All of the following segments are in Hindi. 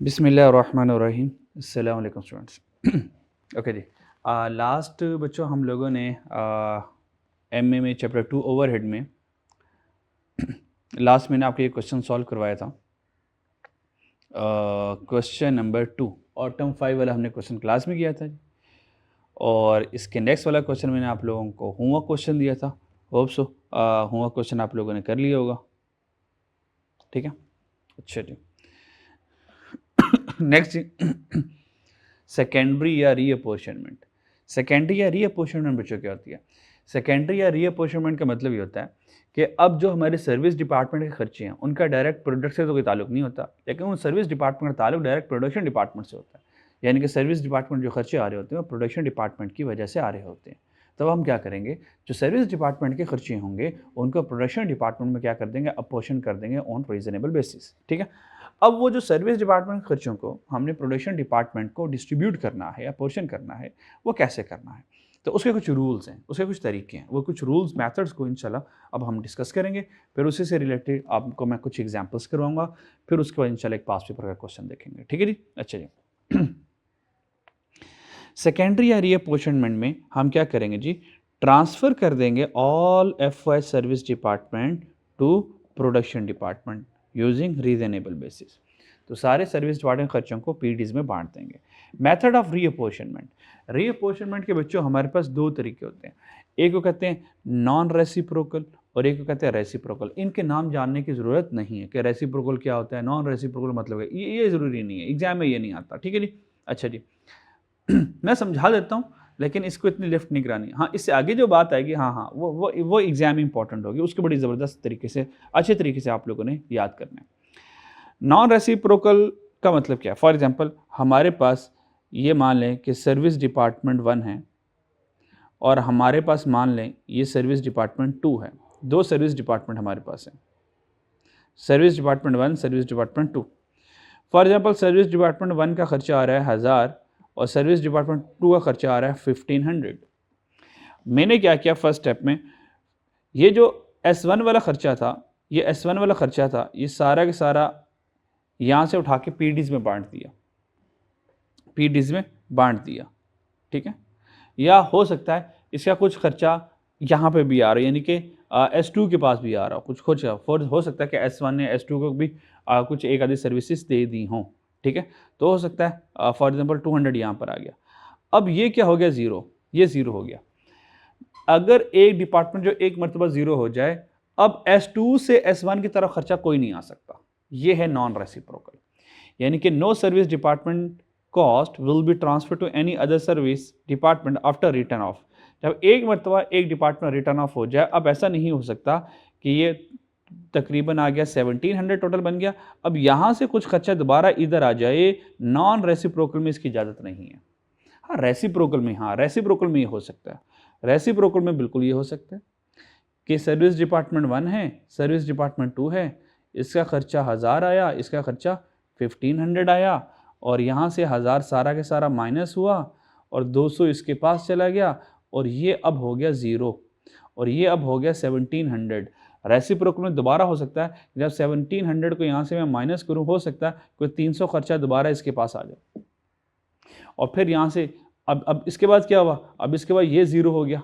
बिस्मिल्लाहिर्रहमानिर्रहीम। अस्सलाम वालेकुम स्टूडेंट्स। ओके जी, लास्ट बच्चों हम लोगों ने एमए में चैप्टर 2 ओवरहेड में लास्ट मैंने आपको ये क्वेश्चन सॉल्व करवाया था। क्वेश्चन नंबर 2 और टर्म 5 वाला हमने क्वेश्चन क्लास में किया था जी। और इसके नेक्स्ट वाला क्वेश्चन मैंने आप लोगों को होमवर्क क्वेश्चन दिया था। होप सो होमवर्क क्वेश्चन आप लोगों ने कर लिया होगा। ठीक है, अच्छा जी। नेक्स्ट जी, सेकेंडरी या रीअपोर्शनमेंट। सेकेंडरी या रीअपोर्शनमेंट बच्चों क्या होती है? सेकेंडरी या रीअपोर्शनमेंट का मतलब ये होता है कि अब जो हमारे सर्विस डिपार्टमेंट के खर्चे हैं उनका डायरेक्ट प्रोडक्ट से तो कोई ताल्लुक नहीं होता, लेकिन उन सर्विस डिपार्टमेंट का ताल्लुक डायरेक्ट प्रोडक्शन डिपार्टमेंट से होता है। यानी कि सर्विस डिपार्टमेंट जो खर्चे आ रहे होते हैं वो प्रोडक्शन डिपार्टमेंट की वजह से आ रहे होते हैं। तब हम क्या करेंगे, जो सर्विस डिपार्टमेंट के खर्चे होंगे उनको प्रोडक्शन डिपार्टमेंट में क्या कर देंगे, अपोर्शन कर देंगे ऑन रीजनेबल बेसिस। ठीक है, अब वो जो सर्विस डिपार्टमेंट के खर्चों को हमने प्रोडक्शन डिपार्टमेंट को डिस्ट्रीब्यूट करना है या पोर्शन करना है, वो कैसे करना है, तो उसके कुछ रूल्स हैं, उसके कुछ तरीके हैं। वो कुछ रूल्स मेथड्स को इंशाल्लाह अब हम डिस्कस करेंगे। फिर उसी से रिलेटेड आपको मैं कुछ एग्जांपल्स करवाऊंगा। फिर उसके बाद इंशाल्लाह एक पास पेपर का क्वेश्चन देखेंगे। ठीक है जी, अच्छा जी। सेकेंडरी या रीअपोर्शनमेंट में हम क्या करेंगे जी, ट्रांसफ़र कर देंगे all FY service department to production department using reasonable basis. तो सारे सर्विस डिपार्टमेंट खर्चों को पीडीज में बांट देंगे। Method of रीअपोर्शनमेंट। रीअपोर्शनमेंट के बच्चों हमारे पास दो तरीके होते हैं। एक को कहते हैं नॉन रेसिप्रोकल और एक को कहते हैं रेसिप्रोकल। इनके नाम जानने की ज़रूरत नहीं है कि रेसिप्रोकल क्या होता है, नॉन रेसिप्रोकल मतलब है, ये ज़रूरी नहीं है, एग्जाम में ये नहीं आता। ठीक है जी, अच्छा जी। मैं समझा देता हूँ, लेकिन इसको इतनी लिफ्ट नहीं करानी। हाँ, इससे आगे जो बात आएगी, हाँ, वो एग्जाम इंपॉर्टेंट होगी, उसको बड़ी ज़बरदस्त तरीके से, अच्छे तरीके से आप लोगों ने याद करना है। नॉन रेसिप्रोकल का मतलब क्या है? फॉर एग्जांपल हमारे पास ये मान लें कि सर्विस डिपार्टमेंट 1 है और हमारे पास मान लें ये सर्विस डिपार्टमेंट 2 है। दो सर्विस डिपार्टमेंट हमारे पास है, service department 1, service department 2। For example service department 1 का खर्चा आ रहा है 1000 और सर्विस डिपार्टमेंट 2 का खर्चा आ रहा है 1500। मैंने क्या किया, फर्स्ट स्टेप में ये जो S1 वाला खर्चा था, ये S1 वाला खर्चा था, ये सारा का सारा यहाँ से उठा के पीडीज में बांट दिया, पीडीज में बांट दिया। ठीक है, या हो सकता है इसका कुछ खर्चा यहाँ पे भी आ रहा है, यानी कि S2 के पास भी आ रहा हो कुछ कुछ। हो सकता है कि S1 ने S2 को भी कुछ एक आधी सर्विसेज दे दी हों। ठीक है, तो हो सकता है फॉर एग्जांपल 200 यहाँ पर आ गया। अब ये क्या हो गया, ज़ीरो, ये ज़ीरो हो गया। अगर एक डिपार्टमेंट जो एक मरतबा ज़ीरो हो जाए, अब S2 से S1 की तरफ खर्चा कोई नहीं आ सकता। ये है नॉन रेसिप्रोकल, यानी कि no service department cost will be transfer to any other service department after return of. जब एक मरतबा एक डिपार्टमेंट रिटर्न ऑफ हो जाए, अब ऐसा नहीं हो सकता कि ये तकरीबन आ गया 1700 टोटल बन गया, अब यहाँ से कुछ खर्चा दोबारा इधर आ जाए। नॉन रेसिप्रोकल में इसकी इजाज़त नहीं है। हाँ, रेसिप्रोकल में, हाँ रेसिप्रोकल में ये हो सकता है। रेसिप्रोकल में बिल्कुल ये हो सकता है कि सर्विस डिपार्टमेंट 1 है, सर्विस डिपार्टमेंट 2 है, इसका खर्चा 1000 आया, इसका खर्चा 1500 आया, और यहाँ से 1000 सारा के सारा माइनस हुआ और 200 इसके पास चला गया, और ये अब हो गया ज़ीरो, और ये अब हो गया 1700। रेसिप्रोकल में दोबारा हो सकता है, जब 1700 को यहाँ से मैं माइनस करूँ, हो सकता है कोई 300 खर्चा दोबारा इसके पास आ जाए, और फिर यहाँ से अब इसके बाद क्या हुआ, अब इसके बाद ये ज़ीरो हो गया,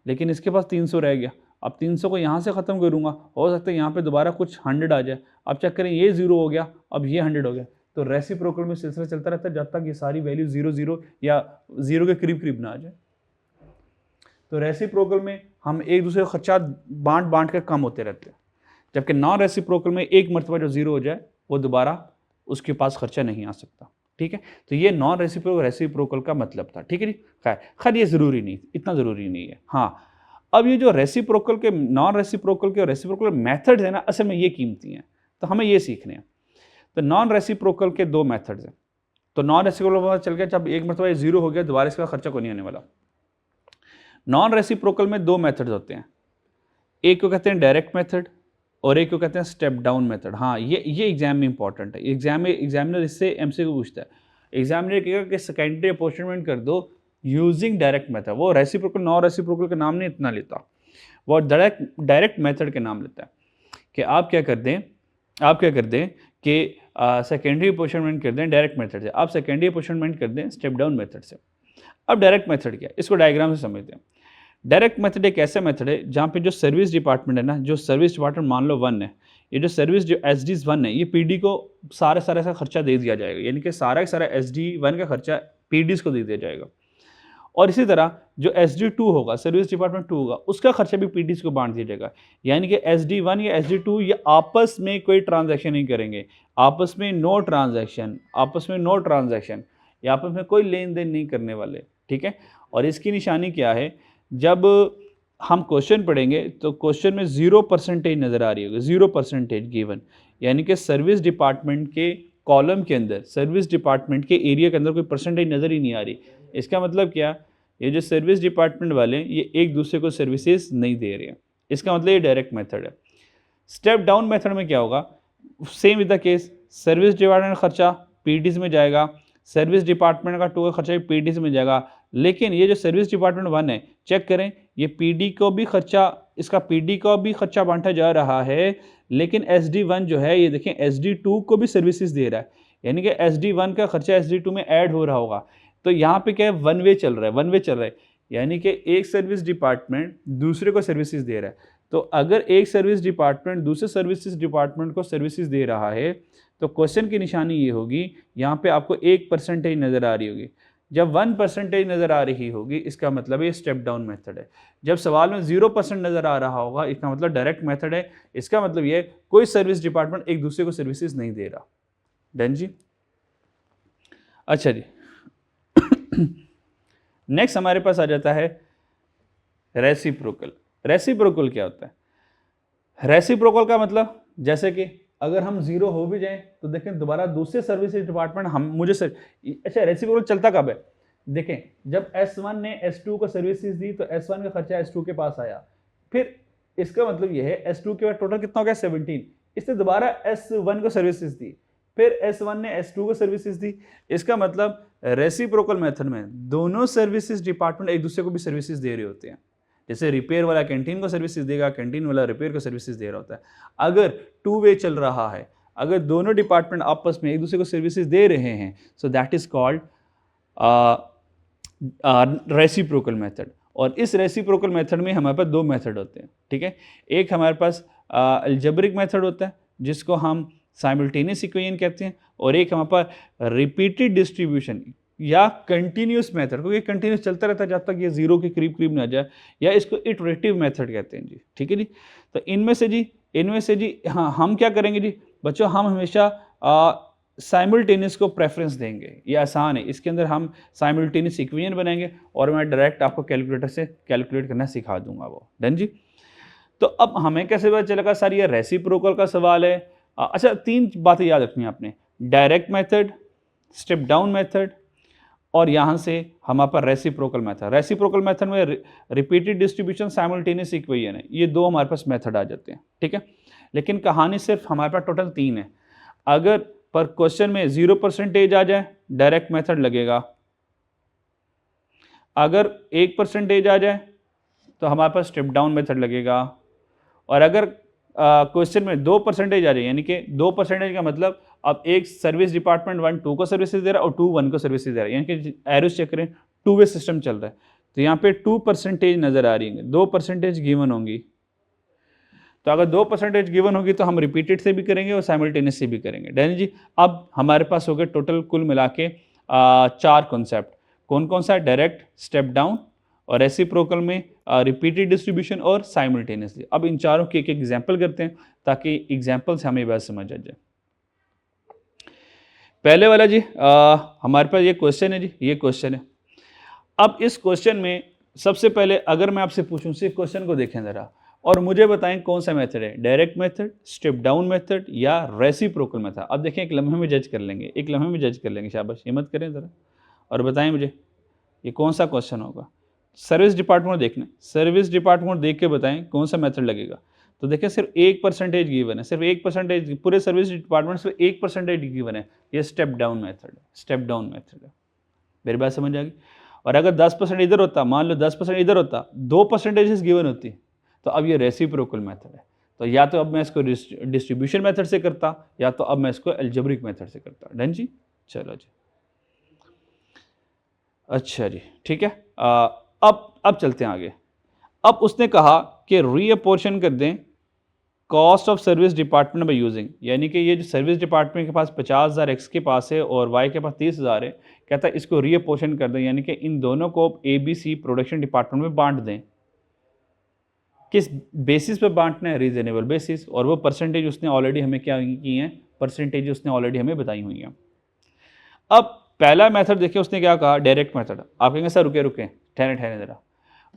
लेकिन इसके पास 300 रह गया। अब 300 को यहाँ से ख़त्म करूँगा, हो सकता है यहाँ पे दोबारा कुछ 100 आ जाए। अब चेक करें, ये ज़ीरो हो गया, अब ये 100 हो गया। तो रेसिप्रोकल में सिलसिला चलता रहता है जब तक ये सारी वैल्यू 0 या 0 के करीब करीब ना आ जाए। तो रेसिप्रोकल में हम एक दूसरे का खर्चा बांट कर कम होते रहते हैं, जबकि नॉन रेसिप्रोकल में एक मरतबा जो ज़ीरो हो जाए वो दोबारा उसके पास खर्चा नहीं आ सकता। ठीक है, तो ये नॉन रेसिप्रोकल का मतलब था। ठीक है जी, खैर ये ज़रूरी नहीं, इतना ज़रूरी नहीं है। हाँ, अब ये जो रेसिप्रोकल के, नॉन रेसिप्रोकल के और रेसिप्रोकल मेथड्स हैं ना, असल में ये कीमती हैं, तो हमें ये सीखने हैं। तो नॉन रेसिप्रोकल के दो मेथड्स हैं। तो नॉन रेसिप्रोकल चल गया, जब एक मरतबा ज़ीरो हो गया दोबारा इसका खर्चा कोई नहीं आने वाला। नॉन रेसिप्रोकल में दो मेथड्स होते हैं, एक को कहते हैं डायरेक्ट मेथड और एक को कहते हैं स्टेप डाउन मेथड। हाँ, ये एग्जाम में इंपॉर्टेंट है। एग्जामिनर इससे एमसीक्यू पूछता है। एग्जामिनर कहेगा कि सेकेंडरी अपॉर्चुनिटी कर दो यूजिंग डायरेक्ट मेथड। वो रेसिप्रोकल नॉन रेसिप्रोकल का नाम नहीं इतना लेता, वो डायरेक्ट मेथड के नाम लेता है। कि आप क्या कर दें कि सेकेंडरी अपोर्शनमेंट कर दें डायरेक्ट मेथड से, आप सेकेंडरी अपोर्शनमेंट कर दें स्टेप डाउन मेथड से। अब डायरेक्ट मेथड क्या है, इसको डायग्राम से समझते हैं। डायरेक्ट मेथड एक ऐसा मेथड है जहाँ पे जो सर्विस डिपार्टमेंट है ना, जो सर्विस डिपार्टमेंट मान लो 1 है, ये जो सर्विस जो SD 1 है, ये PD को सारा सा खर्चा दे दिया जाएगा, यानी कि सारा का सारा SD 1 का खर्चा PDs को दे दिया जाएगा। और इसी तरह जो SD 2 होगा, सर्विस डिपार्टमेंट 2 होगा, उसका खर्चा भी PDs को बांट दिया जाएगा। यानी कि SD 1 या SD 2 ये आपस में कोई ट्रांजैक्शन नहीं करेंगे, आपस में नो ट्रांजैक्शन, या आपस में कोई लेन देन नहीं करने वाले, ठीक है। और इसकी निशानी क्या है, जब हम क्वेश्चन पढ़ेंगे तो क्वेश्चन में 0% नज़र आ रही होगी, 0% गिवन, यानी कि सर्विस डिपार्टमेंट के कॉलम के अंदर, सर्विस डिपार्टमेंट के एरिया के अंदर कोई परसेंटेज नज़र ही नहीं आ रही। इसका मतलब क्या, ये जो सर्विस डिपार्टमेंट वाले हैं ये एक दूसरे को सर्विसेज नहीं दे रहे हैं, इसका मतलब ये डायरेक्ट मेथड है। स्टेप डाउन मेथड में क्या होगा, same with the case, service department खर्चा PDs में जाएगा, सर्विस डिपार्टमेंट का 2 का खर्चा भी PDs में जाएगा, लेकिन ये जो सर्विस डिपार्टमेंट 1 है, चेक करें, ये PD को भी खर्चा, इसका PD को भी खर्चा बांटा जा रहा है, लेकिन SD 1 जो है ये देखें SD 2 को भी सर्विसेज दे रहा है, यानी कि SD 1 का खर्चा SD 2 में ऐड हो रहा होगा। तो यहाँ पे क्या है, वन वे चल रहा है, यानी कि एक सर्विस डिपार्टमेंट दूसरे को सर्विसेज दे रहा है। तो अगर एक सर्विस डिपार्टमेंट दूसरे सर्विसेज डिपार्टमेंट को सर्विसेज दे रहा है तो क्वेश्चन की निशानी ये होगी, यहाँ पे आपको 1% नज़र आ रही होगी। जब 1% नज़र आ रही होगी इसका मतलब ये स्टेप डाउन मेथड है। जब सवाल में 0% नज़र आ रहा होगा इसका मतलब डायरेक्ट मेथड है। इसका मतलब ये कोई सर्विस डिपार्टमेंट एक दूसरे को सर्विसेज नहीं दे रहा। डन जी। अच्छा जी नेक्स्ट हमारे पास आ जाता है रेसिप्रोकल। रेसिप्रोकल क्या होता है? रेसिप्रोकल का मतलब जैसे कि अगर हम 0 हो भी जाएं तो देखें दोबारा दूसरे सर्विसेज डिपार्टमेंट अच्छा रेसिप्रोकल चलता कब है? देखें जब S1 ने S2 को सर्विसेज दी तो S1 का खर्चा S2 के पास आया, फिर इसका मतलब यह है S2 के बाद टोटल कितना हो गया 17, इसने दोबारा S1 को सर्विसेज दी, फिर S1 ने S2 को सर्विसेज दी। इसका मतलब रेसिप्रोकल मेथड में दोनों सर्विसेज डिपार्टमेंट एक दूसरे को भी सर्विसेज दे रहे होते हैं। जैसे रिपेयर वाला कैंटीन को सर्विसेज देगा, कैंटीन वाला रिपेयर को सर्विसेज दे रहा होता है। अगर 2 वे चल रहा है, अगर दोनों डिपार्टमेंट आपस में एक दूसरे को सर्विसेज दे रहे हैं, so that is called reciprocal method. और इस रेसिप्रोकल मेथड में हमारे पास 2 मेथड होते हैं, ठीक है। एक हमारे पास अलजेब्रिक मेथड होता है जिसको हम साइमल्टेनियस इक्वेशन कहते हैं, और एक हमारे पास रिपीटेड डिस्ट्रीब्यूशन या कंटिन्यूस मेथड, क्योंकि कंटिन्यूस चलता रहता है जब तक ये 0 के करीब ना जाए, या इसको इटरेटिव मेथड कहते हैं जी, ठीक है जी। तो इनमें से जी हाँ हम क्या करेंगे जी बच्चों, हम हमेशा साइमल्टेनियस को प्रेफरेंस देंगे। ये आसान है, इसके अंदर हम साइमल्टेनियस इक्वेशन बनाएंगे और मैं डायरेक्ट आपको कैलकुलेटर से कैलकुलेट करना सिखा दूंगा वो। डन जी। तो अब हमें कैसे पता चलेगा सर ये रेसिप्रोकल का सवाल है? अच्छा 3 बातें याद रखनी है आपने, direct method, step down method, और यहाँ से हमारे पास रेसिप्रोकल मेथड। रेसिप्रोकल मेथड में रिपीटेड डिस्ट्रीब्यूशन, साइमल्टेनियस इक्वेशन है, ये 2 हमारे पास मेथड आ जाते हैं, ठीक है। लेकिन कहानी सिर्फ हमारे पास टोटल 3 है। अगर पर क्वेश्चन में 0% आ जाए डायरेक्ट मेथड लगेगा, अगर 1% आ जाए तो हमारे पास स्टेप डाउन मेथड लगेगा, और अगर क्वेश्चन में 2% आ जाए, यानी कि 2% का मतलब अब एक सर्विस डिपार्टमेंट 1 2 को सर्विसेज दे रहा है और 2 1 को सर्विसेज दे रहा है, यानी कि एरोस चेक करें 2 वे सिस्टम चल रहा है। तो यहाँ पे 2% नज़र आ रही है, 2% गिवन होंगी। तो अगर 2% गिवन होगी तो हम रिपीटेड से भी करेंगे और साइमल्टेनियस से भी करेंगे। डैनी जी अब हमारे पास हो गए टोटल कुल मिला के 4 कॉन्सेप्ट। कौन कौन सा? डायरेक्ट, स्टेप डाउन, और रेसिप्रोकल में रिपीटेड डिस्ट्रीब्यूशन और साइमल्टेनियसली। अब इन चारों के एक एग्जाम्पल करते हैं ताकि एग्जाम्पल से हमें बात समझ आ जाए। पहले वाला जी हमारे पास ये क्वेश्चन है जी, ये क्वेश्चन है। अब इस क्वेश्चन में सबसे पहले अगर मैं आपसे पूछूं, सिर्फ क्वेश्चन को देखें ज़रा और मुझे बताएं कौन सा मेथड है, direct method, step down method या रेसिप्रोकल मेथड। अब देखें एक लम्हे में जज कर लेंगे, एक लम्हे में जज कर लेंगे, शाबाश हिम्मत करें ज़रा और बताएं मुझे ये कौन सा क्वेश्चन होगा। सर्विस डिपार्टमेंट देखना, सर्विस डिपार्टमेंट देख के बताएं कौन सा मेथड लगेगा। तो देखिए सिर्फ 1% गिवन है, सिर्फ 1% पूरे सर्विस डिपार्टमेंट सिर्फ 1% गिवन है, ये स्टेप डाउन मेथड है, स्टेप डाउन मेथड है। मेरी बात समझ आ गई? और अगर 10% इधर होता, मान लो 10% इधर होता, 2% गिवन होती, तो अब ये रेसिप्रोकल मेथड है। तो या तो अब मैं इसको डिस्ट्रीब्यूशन मेथड से करता या तो अब मैं इसको एल्जेब्रिक मेथड से करता। डन जी, चलो जी। अच्छा जी, ठीक है। अब चलते हैं आगे। अब उसने कहा कि रीअपोर्शन कर दें cost of service department by using, यानी कि ये जो सर्विस डिपार्टमेंट के पास 50,000 एक्स के पास है और वाई के पास 30,000 है, कहता है इसको रीअपोर्शन कर दें, यानी कि इन दोनों को A B C production department में बांट दें। किस बेसिस पे बांटना है? Reasonable basis. और वो परसेंटेज उसने ऑलरेडी हमें क्या की हैं? परसेंटेज उसने ऑलरेडी हमें बताई हुई हैं। अब पहला मेथड देखिए, उसने क्या कहा? Direct method. आप कहेंगे सर रुके रुके, ठहरे ठहरे जरा।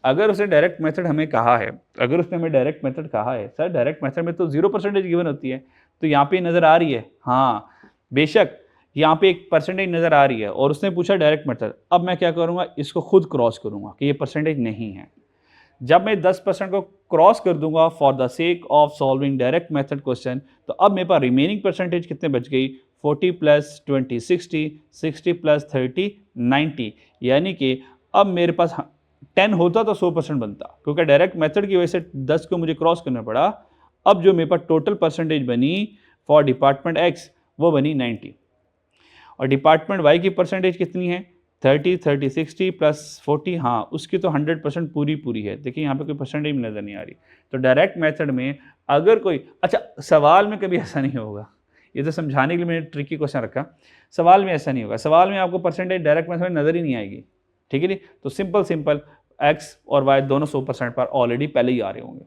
अगर उसने डायरेक्ट मेथड हमें कहा है, अगर उसने हमें डायरेक्ट मेथड कहा है, सर डायरेक्ट मेथड में तो 0% गिवन होती है, तो यहाँ पे नज़र आ रही है, हाँ बेशक यहाँ पे एक परसेंटेज नज़र आ रही है, और उसने पूछा डायरेक्ट मेथड। अब मैं क्या करूँगा? इसको खुद क्रॉस करूँगा कि ये परसेंटेज नहीं है। जब मैं 10% को क्रॉस कर दूंगा for the sake of solving direct method question, तो अब मेरे पास रिमेनिंग परसेंटेज कितने बच गई? 40 प्लस 20 60, 60 प्लस 30 90, यानी कि अब मेरे पास 10 होता तो 100% बनता, क्योंकि डायरेक्ट मेथड की वजह से 10 को मुझे क्रॉस करना पड़ा। अब जो मेरे पास टोटल परसेंटेज बनी फॉर डिपार्टमेंट एक्स वो बनी 90, और डिपार्टमेंट वाई की परसेंटेज कितनी है? 30 30 60 प्लस 40, हाँ उसकी तो 100% पूरी है। देखिए यहाँ पे कोई परसेंटेज नज़र नहीं आ रही। तो डायरेक्ट मेथड में अगर कोई, अच्छा सवाल में कभी ऐसा नहीं होगा, ये तो समझाने के लिए मैंने ट्रिकी क्वेश्चन रखा। सवाल में ऐसा नहीं होगा, सवाल में आपको परसेंटेज डायरेक्ट मेथड में नज़र ही नहीं आएगी, ठीक है जी। तो सिंपल एक्स और वाई दोनों 100% पर ऑलरेडी पहले ही आ रहे होंगे,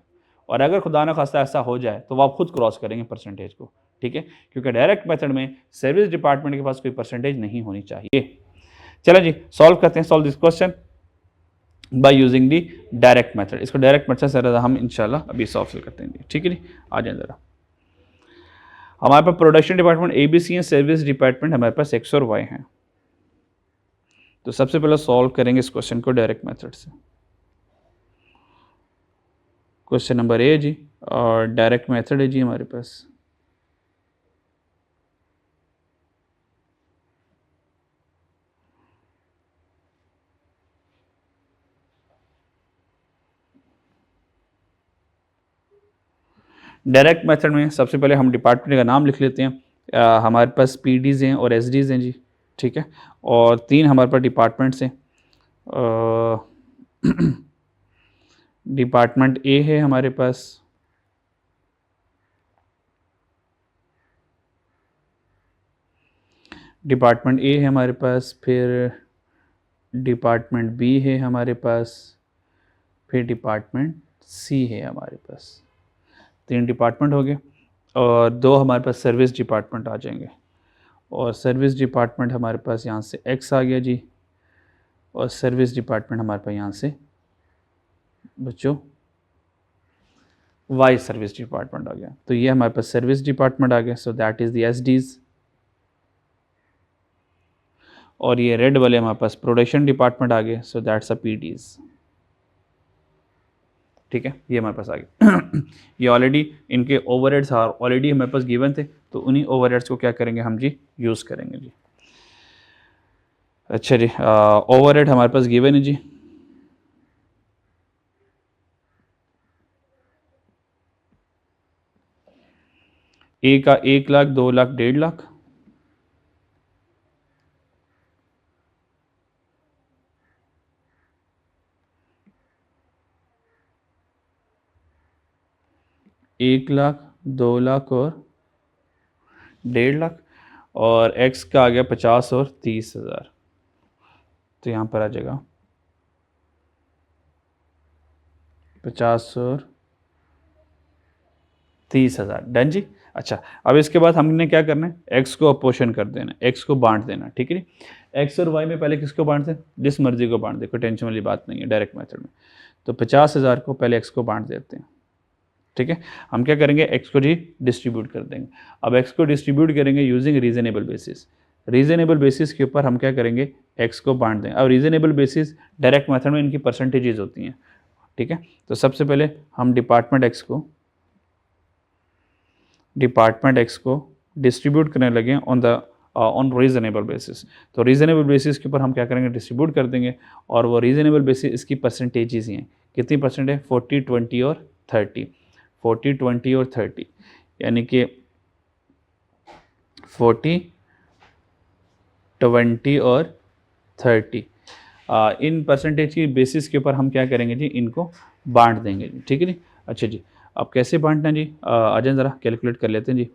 और अगर खुदा न खास्ता ऐसा हो जाए तो वो आप खुद क्रॉस करेंगे परसेंटेज को, ठीक है, क्योंकि डायरेक्ट मेथड में सर्विस डिपार्टमेंट के पास कोई परसेंटेज नहीं होनी चाहिए। चलो जी, सॉल्व करते हैं, solve this question by using the direct method. इसको डायरेक्ट मेथड से हम इंशाल्लाह अभी सॉल्व करते हैं, ठीक है जी। आ जाए ज़रा, हमारे पास production department A B C है, सर्विस डिपार्टमेंट हमारे पास एक्स और वाई हैं। तो सबसे पहले सॉल्व करेंगे इस क्वेश्चन को डायरेक्ट मेथड से। क्वेश्चन नंबर ए जी, और डायरेक्ट मेथड है जी हमारे पास। डायरेक्ट मेथड में सबसे पहले हम डिपार्टमेंट का नाम लिख लेते हैं। हमारे पास पीडीज़ हैं और एसडीज़ हैं जी, ठीक है, और 3 हमारे पास डिपार्टमेंट्स हैं। डिपार्टमेंट ए है हमारे पास, डिपार्टमेंट ए है हमारे पास, फिर डिपार्टमेंट बी है हमारे पास, फिर डिपार्टमेंट सी है हमारे पास। 3 डिपार्टमेंट हो गए, और 2 हमारे पास सर्विस डिपार्टमेंट आ जाएंगे, और सर्विस डिपार्टमेंट हमारे पास यहाँ से एक्स आ गया जी, और सर्विस डिपार्टमेंट हमारे पास यहाँ से बच्चों वाई सर्विस डिपार्टमेंट आ गया। तो ये हमारे पास सर्विस डिपार्टमेंट आ गया, सो दैट इज़ द एसडीज़। और ये रेड वाले हमारे पास प्रोडक्शन डिपार्टमेंट आ गए, सो दैट्स अ पीडीज़, ठीक है, ये हमारे पास आ गए। ये ऑलरेडी इनके ओवरहेड्स ऑलरेडी हमारे पास गिवन थे, तो उन्हीं ओवरहेड्स को क्या करेंगे हम जी? यूज़ करेंगे जी। अच्छा जी, ओवरहेड हमारे पास गिवन है जी। ए का 1 लाख, 2 लाख, 1.5 लाख, एक लाख, 2 लाख और 1.5 लाख, और एक्स का आ गया 50 और 30,000। तो यहाँ पर आ जाएगा 50 और 30,000। डन जी। अच्छा, अब इसके बाद हमने क्या करना है? एक्स को अपोर्शन कर देना, एक्स को बांट देना, ठीक है। एक्स और वाई में पहले किसको बांट दें? जिस मर्जी को बांट दे, कोई टेंशन वाली बात नहीं है डायरेक्ट मेथड में। तो 50,000 को पहले एक्स को बांट देते हैं, ठीक है। हम क्या करेंगे? एक्स को जी डिस्ट्रीब्यूट कर देंगे। अब एक्स को डिस्ट्रीब्यूट करेंगे using reasonable basis. Reasonable basis के ऊपर हम क्या करेंगे? एक्स को बांट देंगे। अब रीजनेबल बेसिस डायरेक्ट मेथड में इनकी परसेंटेजेस होती हैं, ठीक है। तो सबसे पहले हम डिपार्टमेंट एक्स को डिस्ट्रीब्यूट करने लगे ऑन रीजनेबल बेसिस। तो रीजनेबल बेसिस के ऊपर हम क्या करेंगे? डिस्ट्रीब्यूट कर देंगे, और वो रीजनेबल बेसिस इसकी परसेंटेजेस ही हैं। कितनी परसेंट है? 40 20 और 30। 40, 20 और 30, यानी कि 40, 20 और 30 इन परसेंटेज की बेसिस के ऊपर हम क्या करेंगे जी, इनको बांट देंगे जी, ठीक है जी। अच्छा जी, अब कैसे बांटना जी, आ जाए ज़रा कैलकुलेट कर लेते हैं जी।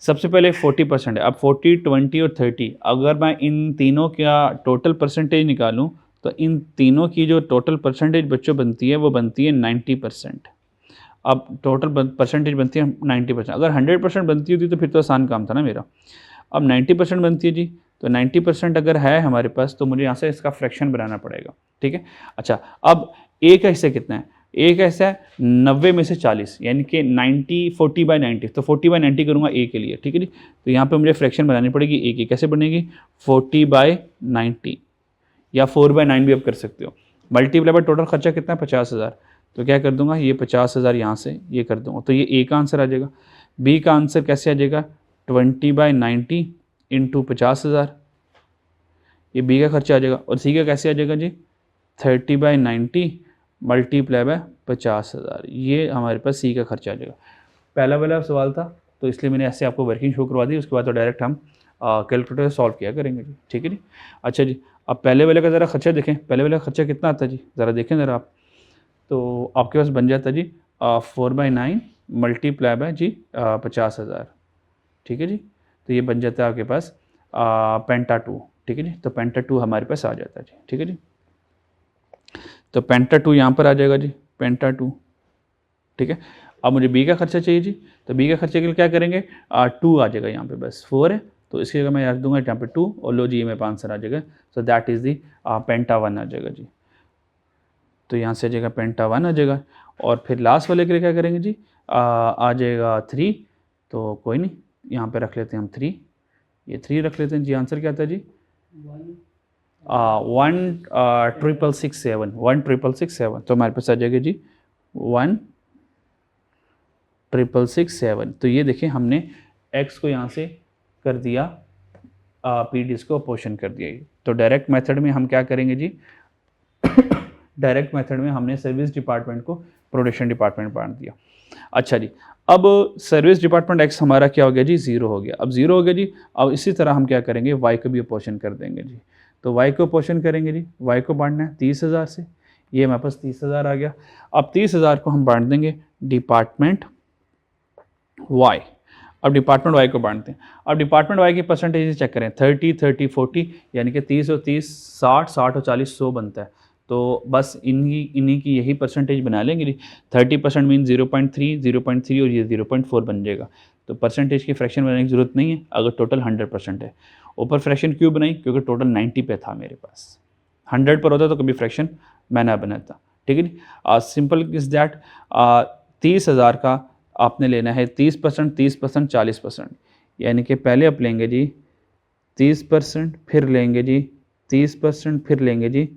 सबसे पहले 40% है, अब 40, 20 और 30, अगर मैं इन तीनों का टोटल परसेंटेज निकालूं तो इन तीनों की जो टोटल परसेंटेज बच्चों बनती है वो बनती है 90%। अब टोटल परसेंटेज बनती है 90%, अगर 100% बनती होती तो फिर तो आसान काम था ना मेरा। अब 90% बनती है जी, तो 90% अगर है हमारे पास तो मुझे यहाँ से इसका फ्रैक्शन बनाना पड़ेगा, ठीक है। अच्छा, अब ए का हिस्सा कितना है, ए का हिस्सा है 90 में से 40, यानी कि 90, 40/90, तो 40/90 करूँगा ए के लिए, ठीक है जी। तो यहाँ पे मुझे फ्रैक्शन बनानी पड़ेगी ए की, कैसे बनेगी, 40/90 या 4/9 भी आप कर सकते हो। मल्टीप्लाई बाय टोटल खर्चा कितना है, 50,000, तो क्या कर दूंगा, ये 50,000 यहाँ से ये कर दूंगा, तो ये ए का आंसर आ जाएगा। बी का आंसर कैसे आ जाएगा, 20/90 इंटू 50,000, ये बी का खर्चा आ जाएगा। और सी का कैसे आ जाएगा जी, 30/90 मल्टीप्लाई बाय 50,000, ये हमारे पास सी का खर्चा आ जाएगा। पहला वाला सवाल था तो इसलिए मैंने ऐसे आपको वर्किंग शो करवा दी, उसके बाद तो डायरेक्ट हम कैलकुलेटर से सॉल्व किया करेंगे जी, ठीक है जी। अच्छा जी, अब पहले वाले का ज़रा खर्चा देखें, पहले वाले का खर्चा कितना आता है जी, ज़रा देखें ज़रा आप, तो आपके पास बन जाता है जी 4/9 मल्टीप्लाई बाय जी 50,000, ठीक है जी। तो ये बन जाता है आपके पास पेंटा 2, ठीक है जी। तो पेंटा 2 हमारे पास आ जाता है जी, ठीक है जी। तो पेंटा 2 यहाँ पर आ जाएगा जी, पेंटा 2, ठीक है। अब मुझे बी का खर्चा चाहिए जी, तो बी का खर्चे के लिए क्या करेंगे, 2 आ जाएगा यहाँ पे, बस 4 है तो इसकी जगह मैं याद दूंगा यहाँ पे 2, और लो जी ये मेरे पास आंसर आ जाएगा। सो दैट इज़ दी पेंटा 1 आ जाएगा जी, तो यहाँ से आ जाएगा पेंटा 1 आ जाएगा। और फिर लास्ट वाले के लिए क्या करेंगे जी, आ जाएगा 3, तो कोई नहीं यहाँ पे रख लेते हैं हम 3, ये 3 रख लेते हैं जी। आंसर क्या आता है जी, 1,667, तो हमारे पास आ जाएगा जी 1,667। तो ये देखें हमने x को यहाँ से कर दिया पी डी को अपोर्शन कर दिया। तो डायरेक्ट मेथड में हम क्या करेंगे जी, डायरेक्ट मेथड में हमने सर्विस डिपार्टमेंट को प्रोडक्शन डिपार्टमेंट बांट दिया। अच्छा जी, अब सर्विस डिपार्टमेंट एक्स हमारा क्या हो गया जी, 0 हो गया। अब 0 हो गया जी, अब इसी तरह हम क्या करेंगे, वाई को भी अपोर्शन कर देंगे जी। तो वाई को अपोर्शन करेंगे जी, वाई को बांटना है 30,000 से, ये हमारे पास 30,000 आ गया। अब 30,000 को हम बांट देंगे डिपार्टमेंट वाई। अब डिपार्टमेंट वाई को बांटते हैं। अब डिपार्टमेंट वाई की परसेंटेज चेक करें, 30, 30, 40, यानी कि 30 और 30, 60, 60 और 40, 100 बनता है। तो बस इन्हीं की यही परसेंटेज बना लेंगे जी। 30% मीन 0.3, 0.3 और ये 0.4 बन जाएगा। तो परसेंटेज की फ्रैक्शन बनाने की जरूरत नहीं है अगर टोटल 100% है। ऊपर फ्रैक्शन क्यों बनाई, क्योंकि टोटल 90 पे था मेरे पास, 100 पर होता तो कभी फ्रैक्शन मैं ना बनाता, ठीक है जी। सिंपल इज दैट, 30,000 का आपने लेना है 30%, 30%, 40%, यानी कि पहले आप लेंगे जी 30%, फिर लेंगे जी 30%, फिर लेंगे जी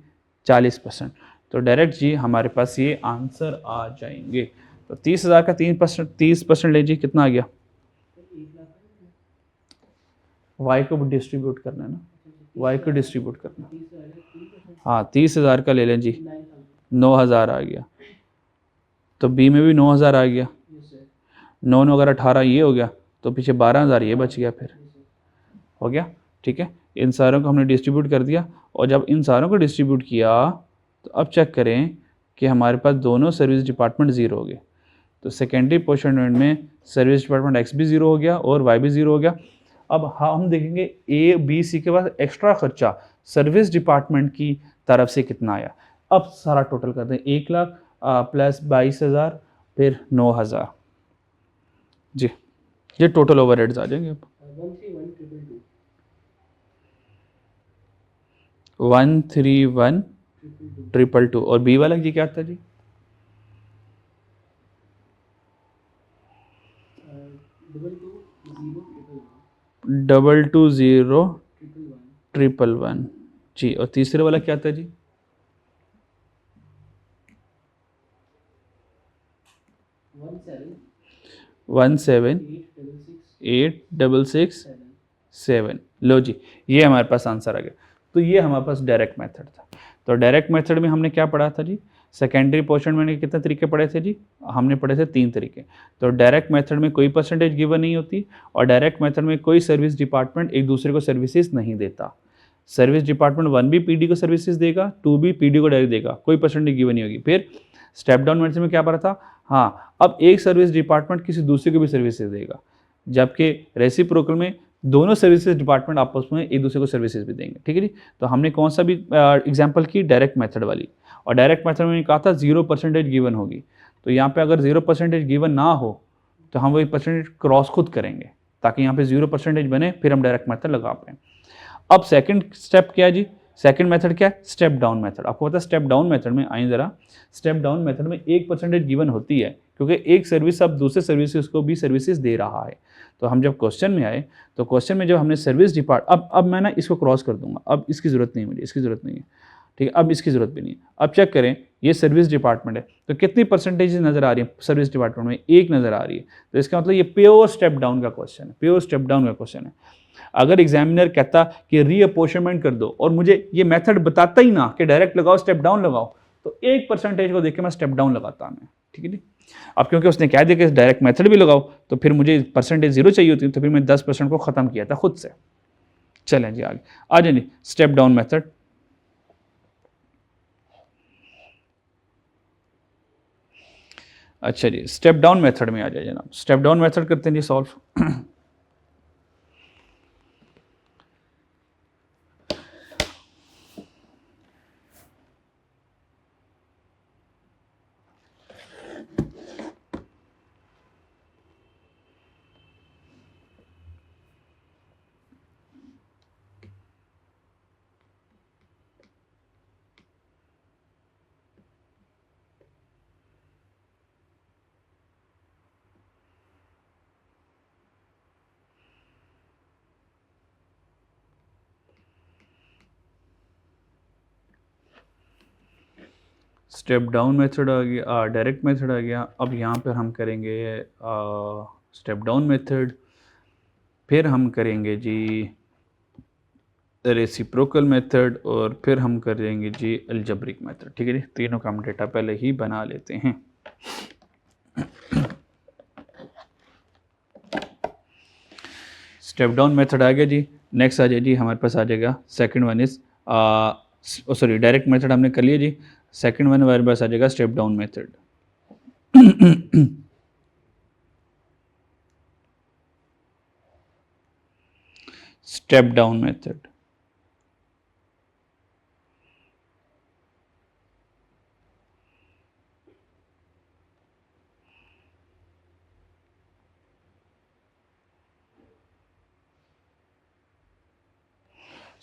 40%। तो डायरेक्ट जी हमारे पास ये आंसर आ जाएंगे। तो 30,000 का 30% ले जी, कितना आ गया, वाई को डिस्ट्रीब्यूट करना है ना, वाई को डिस्ट्रीब्यूट करना, हाँ 30,000 का ले लें जी, 9,000 आ गया। तो बी में भी 9,000 आ गया, 9 अगर 18 ये हो गया, तो पीछे 12,000 ये बच गया, फिर हो गया, ठीक है। इन सारों को हमने डिस्ट्रीब्यूट कर दिया, और जब इन सारों को डिस्ट्रीब्यूट किया तो अब चेक करें कि हमारे पास दोनों सर्विस डिपार्टमेंट 0 हो गए। तो सेकेंडरी पोर्शन में सर्विस डिपार्टमेंट एक्स भी 0 हो गया और वाई भी 0 हो गया। अब हम देखेंगे ए बी सी के बाद एक्स्ट्रा खर्चा सर्विस डिपार्टमेंट की तरफ से कितना आया। अब सारा टोटल करते हैं, 1 लाख प्लस 22,000 फिर 9,000 जी, ये टोटल ओवरहेड्स आ जाएंगे। अब 131,222 और बी वाला जी क्या आता है जी, 220,111 जी, और तीसरे वाला क्या आता है जी, 178,667। लो जी, ये हमारे पास आंसर आ गया। तो ये हमारे पास डायरेक्ट मेथड था। तो डायरेक्ट मेथड में हमने क्या पढ़ा था जी, सेकेंडरी पोर्शन में कितने तरीके पढ़े थे जी? हमने पढ़े थे 3 तरीके। तो डायरेक्ट मेथड में कोई परसेंटेज गिवन नहीं होती और डायरेक्ट मेथड में कोई सर्विस डिपार्टमेंट एक दूसरे को सर्विसेज नहीं देता। सर्विस डिपार्टमेंट 1 भी पीडी को सर्विसेज देगा, 2 भी पीडी को डायरेक्ट देगा, कोई परसेंटेज गिवन नहीं होगी। फिर स्टेप डाउन मेथड में क्या पढ़ा था? हाँ, अब एक सर्विस डिपार्टमेंट किसी दूसरे को भी सर्विसेज देगा, जबकि रेसिप्रोकल में दोनों सर्विसेज डिपार्टमेंट आपस में एक दूसरे को सर्विसेज भी देंगे। ठीक है जी। तो हमने कौन सा भी एग्जांपल की? डायरेक्ट मेथड वाली। और डायरेक्ट मेथड में कहा था 0% गिवन होगी। तो यहाँ पे अगर 0% गिवन ना हो तो हम वही परसेंटेज क्रॉस खुद करेंगे ताकि यहाँ पे 0% बने, फिर हम डायरेक्ट मेथड लगा पाएँ। अब सेकंड स्टेप क्या है जी? सेकंड मेथड क्या है? Step down method. आपको पता है स्टेप डाउन मेथड में आइए ज़रा, स्टेप डाउन मेथड में 1% गिवन होती है क्योंकि एक सर्विस अब दूसरे सर्विसेज को भी सर्विसेज दे रहा है। तो हम जब क्वेश्चन में आए तो क्वेश्चन में जब हमने सर्विस डिपार्ट अब मैं ना इसको क्रॉस कर दूंगा, अब इसकी ज़रूरत नहीं है मुझे, इसकी ज़रूरत नहीं है। ठीक है, अब इसकी ज़रूरत भी नहीं है। अब चेक करें, ये सर्विस डिपार्टमेंट है तो कितनी परसेंटेज नज़र आ रही है सर्विस डिपार्टमेंट में? 1 नज़र आ रही है। तो इसका मतलब ये प्योर स्टेप डाउन का क्वेश्चन है, प्योर स्टेप डाउन का क्वेश्चन है। अगर एग्जामिनर कहता कि रीअपोर्शनमेंट कर दो और मुझे ये मेथड बताता ही ना कि डायरेक्ट लगाओ स्टेप डाउन लगाओ, तो 1% को देख के मैं स्टेप डाउन लगाता मैं। ठीक है जी। अब क्योंकि उसने कह दिया कि डायरेक्ट मेथड भी लगाओ तो फिर मुझे परसेंटेज 0 चाहिए होती, तो फिर मैं 10% को ख़त्म किया था खुद से। चलें जी आगे आ जाए जी, स्टेप डाउन मेथड। अच्छा जी, स्टेप डाउन मेथड में आ जाए जनाब। स्टेप डाउन मेथड करते हैं जी सॉल्व। स्टेप डाउन मेथड आ गया, डायरेक्ट मेथड आ गया। अब यहाँ पर हम करेंगे स्टेप डाउन मेथड, फिर हम करेंगे जी रेसिप्रोकल मेथड और फिर हम करेंगे जी अलजेब्रिक मेथड। ठीक है जी, तीनों का हम डेटा पहले ही बना लेते हैं। स्टेप डाउन मेथड आ गया जी। नेक्स्ट आ जाए जी हमारे पास आ जाएगा second one is sorry direct method हमने कर लिया जी। सेकंड वन हमारे पास आ जाएगा step down method. Step down method,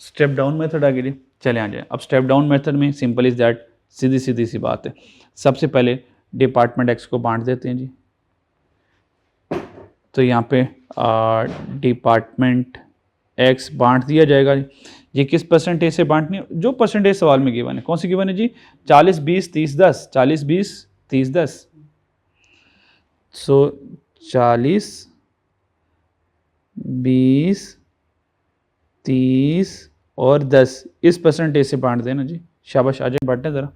step down method आ गई जी। चले आ जाए। अब स्टेप डाउन मेथड में सिंपल इज दैट, सीधी सीधी सी बात है। सबसे पहले डिपार्टमेंट एक्स को बांट देते हैं जी। तो यहाँ पे डिपार्टमेंट एक्स बांट दिया जाएगा। ये किस परसेंटेज से बांटनी है? जो परसेंटेज सवाल में गिवन है। कौन सी गिवन है जी? 40 20 30 10, 40 20 30 10। सो 40 20 30 और 10 इस परसेंटेज से बांट देना जी। शाबाश, आ जाए बांटने ज़रा।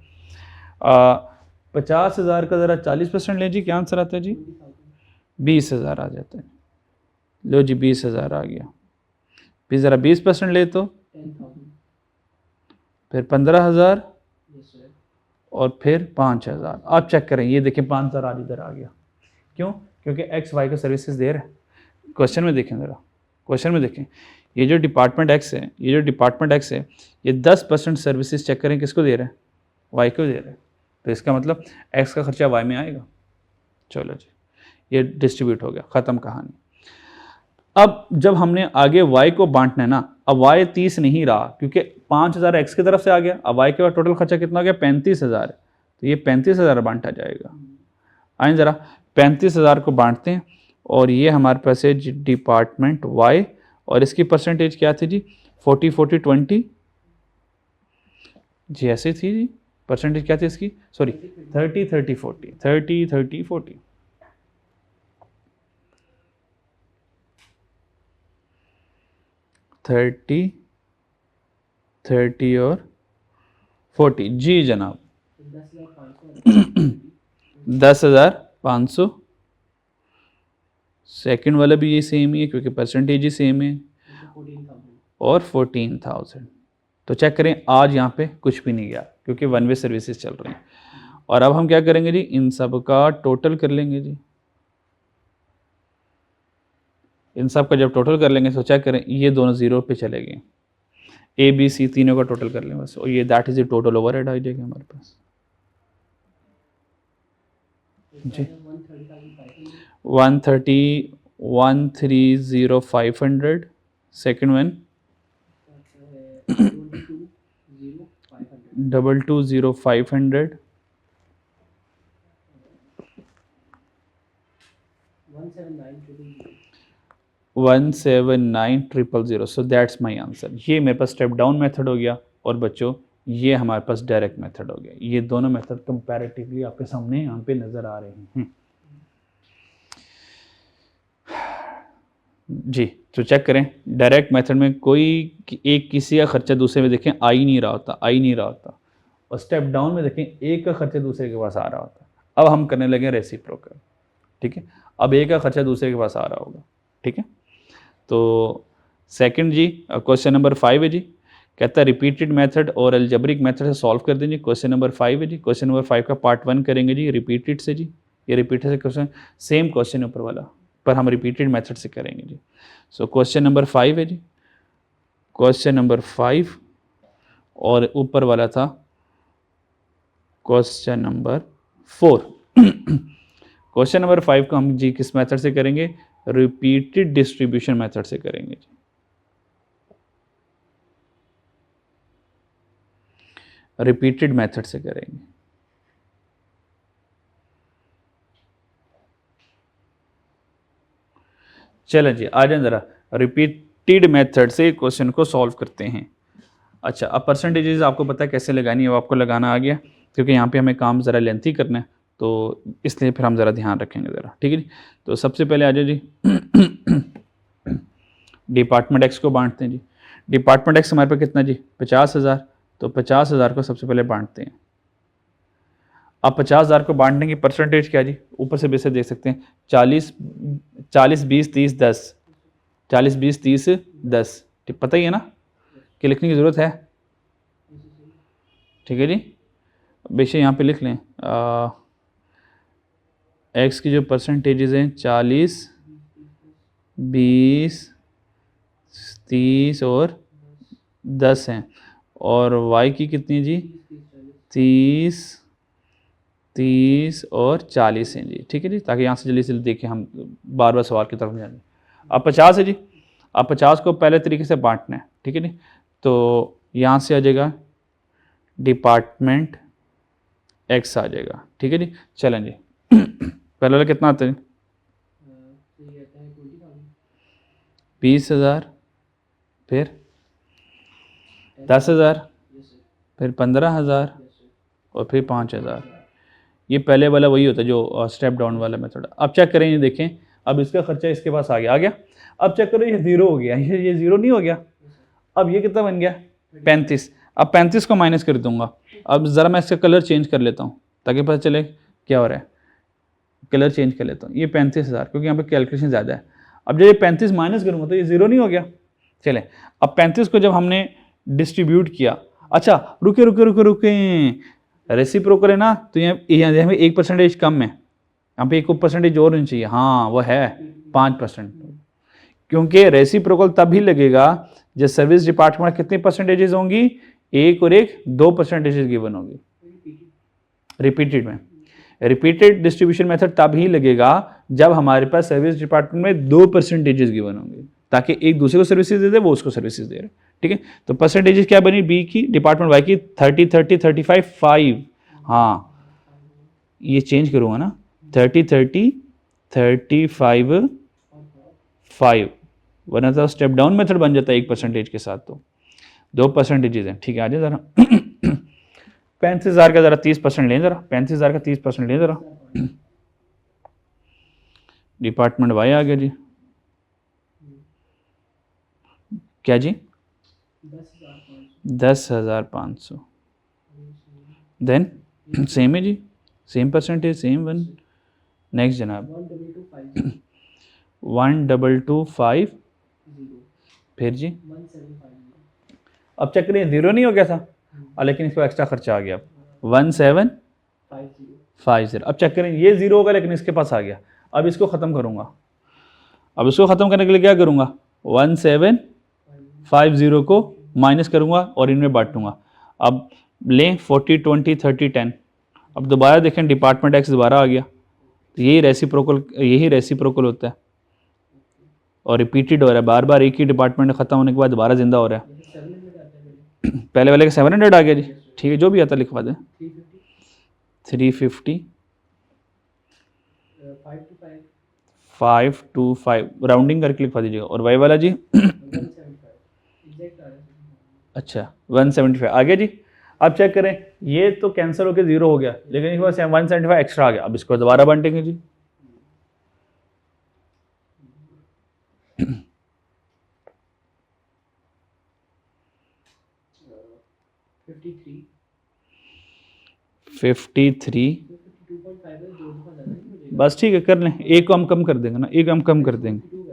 50,000 का ज़रा 40% लें जी, क्या आंसर आता है जी? 20,000 आ जाता है। लो जी 20,000 आ गया। फिर ज़रा 20% ले तो फिर 15,000 और फिर 5,000। आप चेक करें, ये देखें 5,000 आज इधर आ गया। क्यों? क्योंकि एक्स वाई को सर्विसेज दे रहा है। क्वेश्चन में देखें ज़रा, क्वेश्चन में देखें, ये जो डिपार्टमेंट एक्स है, ये जो डिपार्टमेंट एक्स है, ये 10% सर्विसेज चेक करें किसको दे रहा है? वाई को दे रहा है। तो इसका मतलब एक्स का खर्चा वाई में आएगा। चलो जी, ये डिस्ट्रीब्यूट हो गया, ख़त्म कहानी। अब जब हमने आगे y को बांटना है ना, अब y 30 नहीं रहा क्योंकि 5,000 x की तरफ से आ गया। अब y के बाद टोटल खर्चा कितना हो गया? 35,000। तो ये 35,000 बांटा जाएगा। आइए ज़रा 35,000 को बांटते हैं और ये हमारे पास है डिपार्टमेंट y और इसकी परसेंटेज क्या थी जी? 40 40 20 जी, ऐसे थी जी। परसेंटेज क्या थी इसकी? सॉरी 30 30 40 30 30 40 30 30 और 40 जी जनाब। 10,500। सेकंड वाला भी ये सेम ही है क्योंकि परसेंटेज ही सेम है, और 14,000। तो चेक करें, आज यहाँ पे कुछ भी नहीं गया क्योंकि वन वे सर्विसेज चल रही हैं। और अब हम क्या करेंगे जी, इन सब का टोटल कर लेंगे जी। इन सब का जब टोटल कर लेंगे तो चेक करें, ये दोनों जीरो पे चले गए, ए बी सी तीनों का टोटल कर लें बस, और ये that is the total overhead आ जाएगा हमारे पास जी। 130,500। Second one 22,0500। 179,000। So that's my answer. ये मेरे पास स्टेप डाउन मेथड हो गया, और बच्चों ये हमारे पास डायरेक्ट मेथड हो गया। ये दोनों मेथड कंपैरेटिवली आपके सामने यहाँ पे नज़र आ रहे हैं जी। तो चेक करें, डायरेक्ट मेथड में कोई एक किसी का खर्चा दूसरे में देखें आ ही नहीं रहा होता, और स्टेप डाउन में देखें एक का खर्चा दूसरे के पास आ रहा होता। अब हम करने लगे रेसिप्रोकल, ठीक है। अब एक का खर्चा दूसरे के पास आ रहा होगा, ठीक है। तो सेकंड जी, क्वेश्चन नंबर 5 है जी, कहता है रिपीटेड मेथड और अलजेब्रिक मेथड से सॉल्व कर दीजिए। क्वेश्चन नंबर 5 है जी। क्वेश्चन नंबर 5 का पार्ट 1 करेंगे जी रिपीटेड से जी। ये रिपीटेड से क्वेश्चन सेम क्वेश्चन ऊपर वाला, पर हम रिपीटेड मेथड से करेंगे जी। सो क्वेश्चन नंबर 5 है जी, क्वेश्चन नंबर 5, और ऊपर वाला था क्वेश्चन नंबर 4। क्वेश्चन नंबर 5 को हम जी किस मेथड से करेंगे, रिपीटेड डिस्ट्रीब्यूशन मेथड से करेंगे जी। रिपीटेड मेथड से करेंगे। चलें जी, आ जाए ज़रा रिपीटेड मेथड से क्वेश्चन को सॉल्व करते हैं। अच्छा, अब परसेंटेजेस आपको पता है कैसे लगानी है, वो आपको लगाना आ गया, क्योंकि यहाँ पे हमें काम ज़रा लेंथी करना है, तो इसलिए फिर हम ज़रा ध्यान रखेंगे ज़रा, ठीक है जी। तो सबसे पहले आ जाए जी डिपार्टमेंट एक्स को बांटते हैं जी। डिपार्टमेंट एक्स हमारे पास कितना जी, 50,000। तो 50,000 को सबसे पहले बांटते हैं। अब 50,000 को बांटने की परसेंटेज क्या जी, ऊपर से बेसे देख सकते हैं, 40 20 30 10, 40 20 30 10, ठीक पता ही है ना कि लिखने की ज़रूरत है, ठीक है जी। बेशक यहाँ पे लिख लें, एक्स की जो परसेंटेजेस हैं 40 20 30 और 10 हैं, और वाई की कितनी जी 30 30 और 40 हैं जी, ठीक है जी, ताकि यहाँ से जल्दी से देखें, हम बार बार सवाल की तरफ नहीं जाएंगे। अब 50 है जी, अब 50 को पहले तरीके से बांटना है, ठीक है जी। तो यहाँ से आ जाएगा डिपार्टमेंट एक्स आ जाएगा, ठीक है जी। चलें जी पहले वाला कितना आता है, 20,000, फिर 10,000, फिर 15,000, और फिर 5,000। ये पहले वाला वही होता है जो स्टेप डाउन वाला मेथड। अब चेक करें, ये देखें, अब इसका खर्चा इसके पास आ गया। अब चेक करो, ये जीरो हो गया, ये जीरो नहीं हो गया। अब ये कितना बन गया 35। अब 35 को माइनस कर दूंगा। अब ज़रा मैं इसका कलर चेंज कर लेता हूँ ताकि पता चले क्या हो रहा है। कलर चेंज कर लेता हूँ, ये 35,000, क्योंकि यहाँ पे कैलकुलेशन ज़्यादा है। अब जब ये 35 माइनस करूँगा तो ये जीरो नहीं हो गया। चले, अब 35 को जब हमने डिस्ट्रीब्यूट किया, अच्छा रुके रुके रुके रुके, रेसिप्रोकल है ना, तो यहाँ पे 1% कम है, यहाँ पे 1% और होनी चाहिए, हाँ वो है 5%, क्योंकि रेसिप्रोकल तभी लगेगा जब सर्विस डिपार्टमेंट में कितनी परसेंटेजेस होंगी, 1 और 1 2 परसेंटेजेस गिवन होगी रिपीटेड में। रिपीटेड डिस्ट्रीब्यूशन मेथड तभी लगेगा जब हमारे पास सर्विस डिपार्टमेंट में 2 परसेंटेजेस गिवन होंगे, ताकि एक दूसरे को सर्विसेज दे दे, वो उसको सर्विसेज दे रहे, ठीक है। तो परसेंटेजेस क्या बनी, बी की डिपार्टमेंट वाई की 30 30 35 5, हाँ ये चेंज करूँगा ना, 30 30 35 5, वरना तो स्टेप डाउन मेथड बन जाता है 1% के साथ, तो 2 परसेंटेजेस हैं, ठीक है। आ जाए ज़रा 35,000 का ज़रा 30% लें, ज़रा 35,000 का 30% लें ज़रा। डिपार्टमेंट वाई आ गया जी, क्या जी 10,500, देन सेम है जी, same percentage, same one. Next जनाब 1225, फिर जी अब चेक करिए, जीरो नहीं हो गया था लेकिन इसको एक्स्ट्रा खर्चा आ गया। 1750। अब चेक करें, ये जीरो होगा लेकिन इसके पास आ गया। अब इसको ख़त्म करूँगा, अब इसको ख़त्म करने के लिए क्या करूँगा, 1750 को माइनस करूँगा और इनमें बांटूंगा। अब लें 40 20 30 10। अब दोबारा देखें डिपार्टमेंट एक्स दोबारा आ गया, तो यही रेसिप्रोकल होता है और रिपीटेड हो रहा है बार बार, एक ही डिपार्टमेंट ख़त्म होने के बाद दोबारा जिंदा हो रहा है। पहले वाले का 700 आ गया जी, ठीक है, जो भी आता लिखवा दें। 350 525 राउंडिंग करके लिखवा दीजिएगा। और वाई वाला जी अच्छा 175 आ गया जी। अब चेक करें, ये तो कैंसिल होकर जीरो हो गया लेकिन इसके बाद 175 एक्स्ट्रा आ गया। अब इसको दोबारा बांटेंगे जी। फिफ्टी थ्री बस ठीक है, कर लें, एक को हम कम कर देंगे ना, एक हम कम कर देंगे।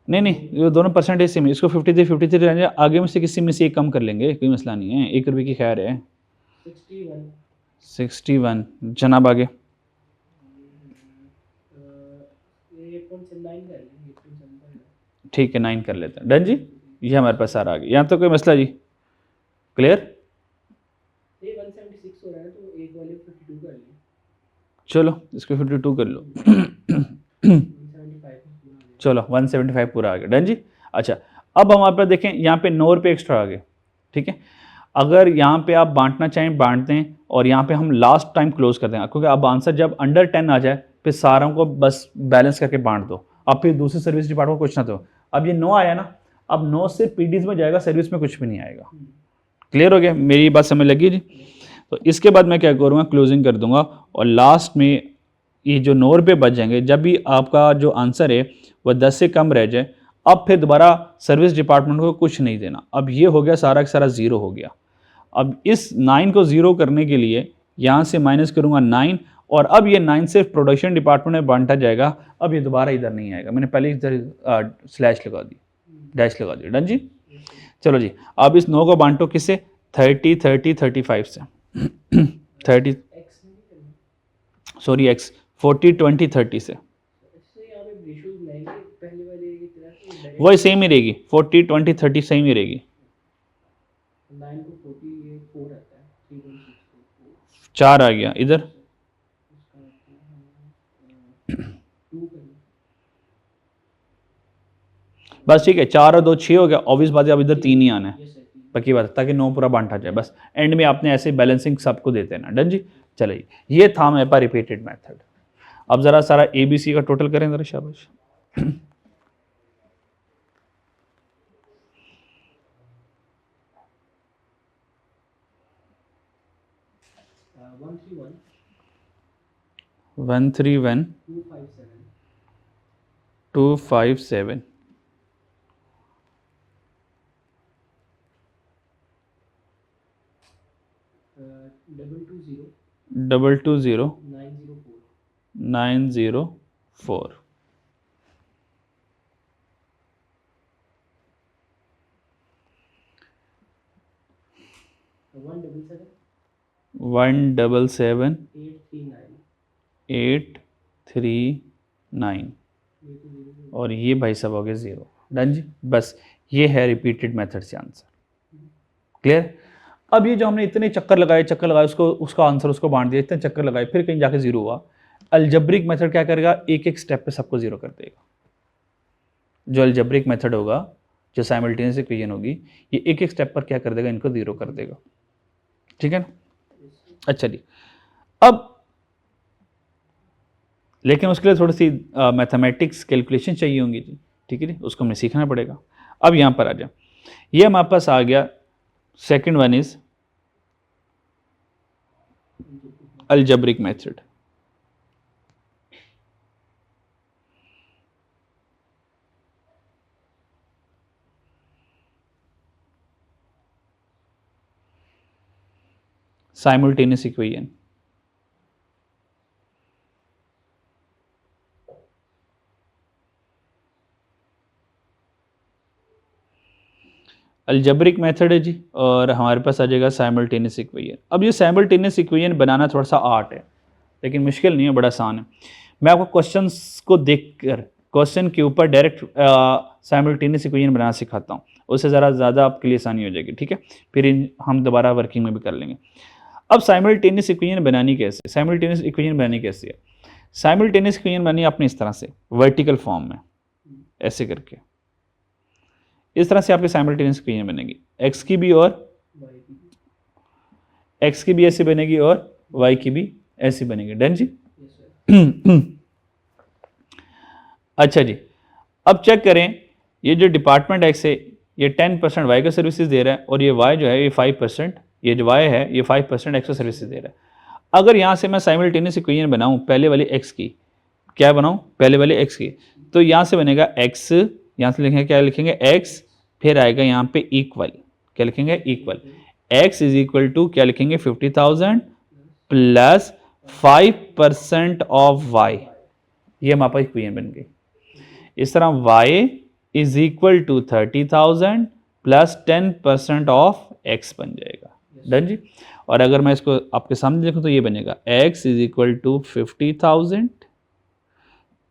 नहीं, ये दोनों परसेंटेज सेम है, इसको 53 रहने, आगे में से किसी में से एक कम कर लेंगे, कोई मसला नहीं है, 1 रुपये की खैर है। 61 जनाब आगे। ठीक है 9 कर लेते हैं, डन जी। ये हमारे पास सारा आ गया, यहाँ तो कोई मसला जी, क्लियर। चलो इसको 52 कर लो। चलो 175 पूरा आ गया, डन जी। अच्छा अब हमारे पास देखें, यहाँ पे 9 रुपये एक्स्ट्रा आ गए, ठीक है। अगर यहाँ पे आप बांटना चाहें बांट दें और यहाँ पे हम लास्ट टाइम क्लोज कर देंगे, क्योंकि अब आंसर जब अंडर 10 आ जाए फिर सारों को बस बैलेंस करके बांट दो, अब फिर दूसरी सर्विस डिपार्टमेंट को कुछ ना दो। अब ये 9 आया ना, अब 9 से पीडीज में जाएगा, सर्विस में कुछ भी नहीं आएगा। क्लियर हो गया, मेरी बात समझ लगी जी। तो इसके बाद मैं क्या करूँगा, क्लोजिंग कर दूंगा और लास्ट में ये जो 9 रुपये बच जाएंगे, जब भी आपका जो आंसर है वह 10 से कम रह जाए, अब फिर दोबारा सर्विस डिपार्टमेंट को कुछ नहीं देना। अब ये हो गया सारा का सारा ज़ीरो हो गया। अब इस 9 को ज़ीरो करने के लिए यहाँ से माइनस करूँगा 9, और अब ये 9 सिर्फ प्रोडक्शन डिपार्टमेंट में बांटा जाएगा। अब ये दोबारा इधर नहीं आएगा, मैंने पहले इधर स्लैश लगा दी, डैश लगा दी, डन जी। चलो जी, अब इस 9 को बांटो किससे, 30 30 35 से 30 सॉरी एक्स 40 20 30 से, वही सेम ही रहेगी, 40 20 30 सेम ही रहेगी। 4 आ गया इधर, बस ठीक है, 4 और 2 6 हो गया। ऑब्वियस बात है अब इधर 3 ही आना है, पक्की बात है, ताकि 9 पूरा बांटा जाए। बस एंड में आपने ऐसे बैलेंसिंग सबको देते ना, डन जी। चलिए ये था मेरे पास रिपीटेड मेथड। अब ज़रा सारा ABC का टोटल करें ज़रा, शाबाश। वन थ्री वन 257 220 904 177 839 और ये भाई साहब हो गए 0, डन जी। बस ये है रिपीटेड मेथड से आंसर, क्लियर। अब ये जो हमने इतने चक्कर लगाए उसको उसका आंसर उसको बांट दिया, इतने चक्कर लगाए फिर कहीं जाके जीरो हुआ। अलजेब्रिक मेथड क्या करेगा, एक एक स्टेप पे सबको जीरो कर देगा। जो अलजेब्रिक मेथड होगा, जो साइमल्टेनियस इक्वेशन होगी, ये एक एक स्टेप पर क्या कर देगा, इनको जीरो कर देगा, ठीक है ना। अच्छा जी, अब लेकिन उसके लिए थोड़ी सी मैथमेटिक्स कैलकुलेशन चाहिए होंगी जी, ठीक है जी, उसको हमें सीखना पड़ेगा। अब यहाँ पर आ जाए, ये हमारे पास आ गया, second one is algebraic method. Simultaneous equation. Algebraic method है जी, और हमारे पास आ जाएगा साइमल्टेनियस इक्वेशन। अब ये साइमल्टेनियस इक्वेशन बनाना थोड़ा सा आर्ट है, लेकिन मुश्किल नहीं है, बड़ा आसान है। मैं आपको क्वेश्चंस को देखकर क्वेश्चन के ऊपर डायरेक्ट साइमल्टेनियस इक्वेशन बनाना सिखाता हूँ, उससे ज़्यादा आपके लिए आसानी हो जाएगी, ठीक है। फिर हम दोबारा वर्किंग में भी कर लेंगे। अब साइमल्टेनियस इक्वेशन बनानी कैसे, साइमल्टेनियस इक्वेशन बनानी कैसे है? साइमल्टेनियस इक्वेशन बनानी है आपने इस तरह से, वर्टिकल फॉर्म में ऐसे करके, इस तरह से आपकी साइमल्टेनियस इक्वेशन बनेगी। एक्स की भी और एक्स की भी ऐसी बनेगी और वाई की भी ऐसी बनेगी। डन जी। अच्छा जी, अब चेक करें, ये जो डिपार्टमेंट एक्स है ये 10% वाई का सर्विसेज दे रहा है, और ये वाई जो है ये 5%, ये जो वाई है ये 5% एक्स्ट्रा सर्विसेज दे रहा है। अगर यहाँ से मैं साइमल्टेनियस इक्वेशन बनाऊँ पहले वाली एक्स की, क्या बनाऊँ पहले वाले एक्स की, तो यहाँ से बनेगा एक्स, यहाँ से लिखेंगे क्या लिखेंगे एक्स, फिर आएगा यहाँ पे इक्वल, क्या लिखेंगे equal, x is equal to क्या लिखेंगे 50,000 प्लस 5% ऑफ वाई, ये हमारे पास इक्वेशन बन गई। इस तरह y is equal to 30,000 plus 10% of x बन जाएगा। डन जी। और अगर मैं इसको आपके सामने लिखूं तो ये बनेगा x is equal to 50,000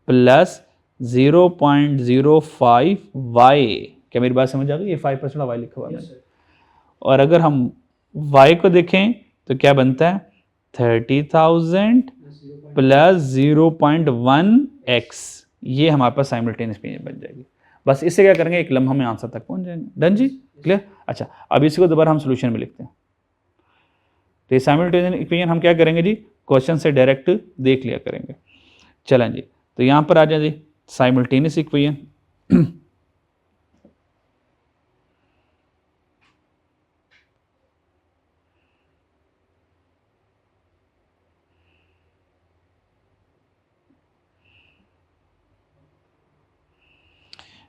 plus 0.05 y। क्या मेरी बात समझ आ गई? ये 5% ऑफ y लिखा हुआ है। और अगर हम y को देखें तो क्या बनता है 30,000 प्लस 0.1 x, ये हमारे पास साइमल्टेनियस इक्वेशन बन जाएगी। बस इससे क्या करेंगे, एक लम्हा में आंसर तक पहुंच जाएंगे। डन जी, क्लियर। अच्छा, अब इसी को दोबारा हम सोल्यूशन में लिखते हैं। तो ये साइमल्टेनियस इक्वेशन हम क्या करेंगे जी, क्वेश्चन से डायरेक्ट देख लिया करेंगे। चलें जी, तो यहाँ पर आ जाए जी साइमल्टेनियस इक्वेशन।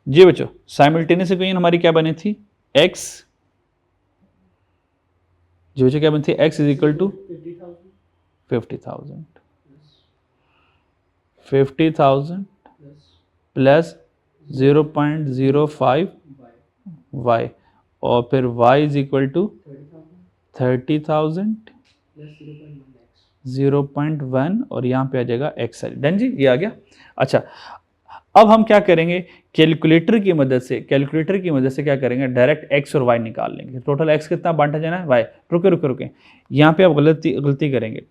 जी बच्चों, साइमल्टेनियस इक्वेशन हमारी क्या बनी थी, x, जी बच्चों क्या बनी थी, x is equal to 50,000 plus 0.05 y, और फिर y इज इक्वल टू 30,000 0.1, और यहाँ पे आ जाएगा x। डन जी, ये आ गया। अच्छा, अब हम क्या करेंगे, कैलकुलेटर की मदद से क्या करेंगे, डायरेक्ट x और y निकाल लेंगे। टोटल x कितना बांटा जाना है, y। रुके, यहाँ पे आप गलती करेंगे।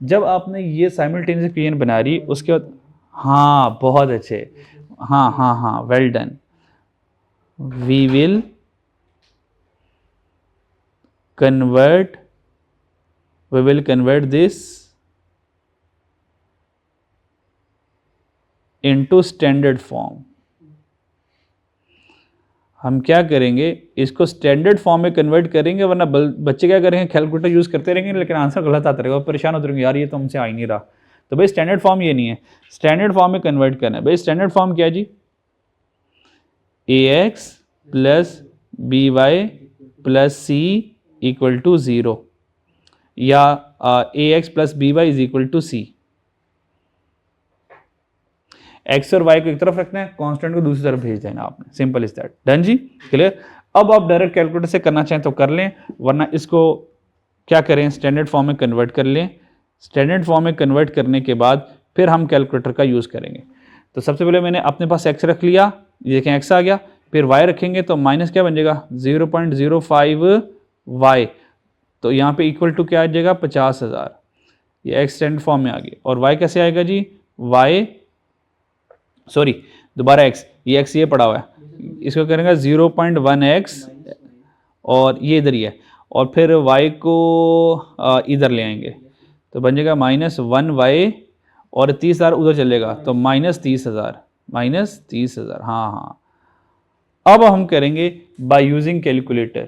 जब आपने ये साइमल्टेनियस इक्वेशन बना रही, उसके बाद, हाँ बहुत अच्छे, हाँ well done, we will convert this into standard form. हम क्या करेंगे, इसको स्टैंडर्ड फॉर्म में कन्वर्ट करेंगे, वरना बच्चे क्या करेंगे, कैलकुलेटर यूज करते रहेंगे लेकिन आंसर गलत आता रहेगा, परेशान होते रहेंगे, यार ये तो हमसे आ ही नहीं रहा। तो भाई स्टैंडर्ड फॉर्म ये नहीं है, स्टैंडर्ड फॉर्म में कन्वर्ट करना है। भाई स्टैंडर्ड फॉर्म क्या है जी, ax plus B Y plus C equal to 0, या ax plus B Y is equal to C. X और वाई को एक तरफ रखना है, कांस्टेंट को दूसरी तरफ भेज देना आपने, सिंपल इज दैट। डन जी, क्लियर। अब आप डायरेक्ट कैलकुलेटर से करना चाहें तो कर लें, वरना इसको क्या करें, स्टैंडर्ड फॉर्म में कन्वर्ट कर लें। स्टैंडर्ड फॉर्म में कन्वर्ट करने के बाद फिर हम कैलकुलेटर का यूज़ करेंगे। तो सबसे पहले मैंने अपने पास एक्स रख लिया, ये देखें एक्स आ गया, फिर वाई रखेंगे तो माइनस क्या बन जाएगा 0.05 वाई, तो यहाँ पे इक्वल टू क्या आ जाएगा 50,000, ये एक्स स्टैंडर्ड फॉर्म में आ गया। और वाई कैसे आएगा जी, वाई सॉरी दोबारा एक्स, ये एक्स ये पड़ा हुआ है, इसको करेंगे 0.1x, और ये इधर ही है, और फिर y को इधर ले आएंगे तो बन जाएगा -1y, और 30,000 उधर चलेगा तो -30,000, हाँ। अब हम करेंगे बाय यूजिंग कैलकुलेटर,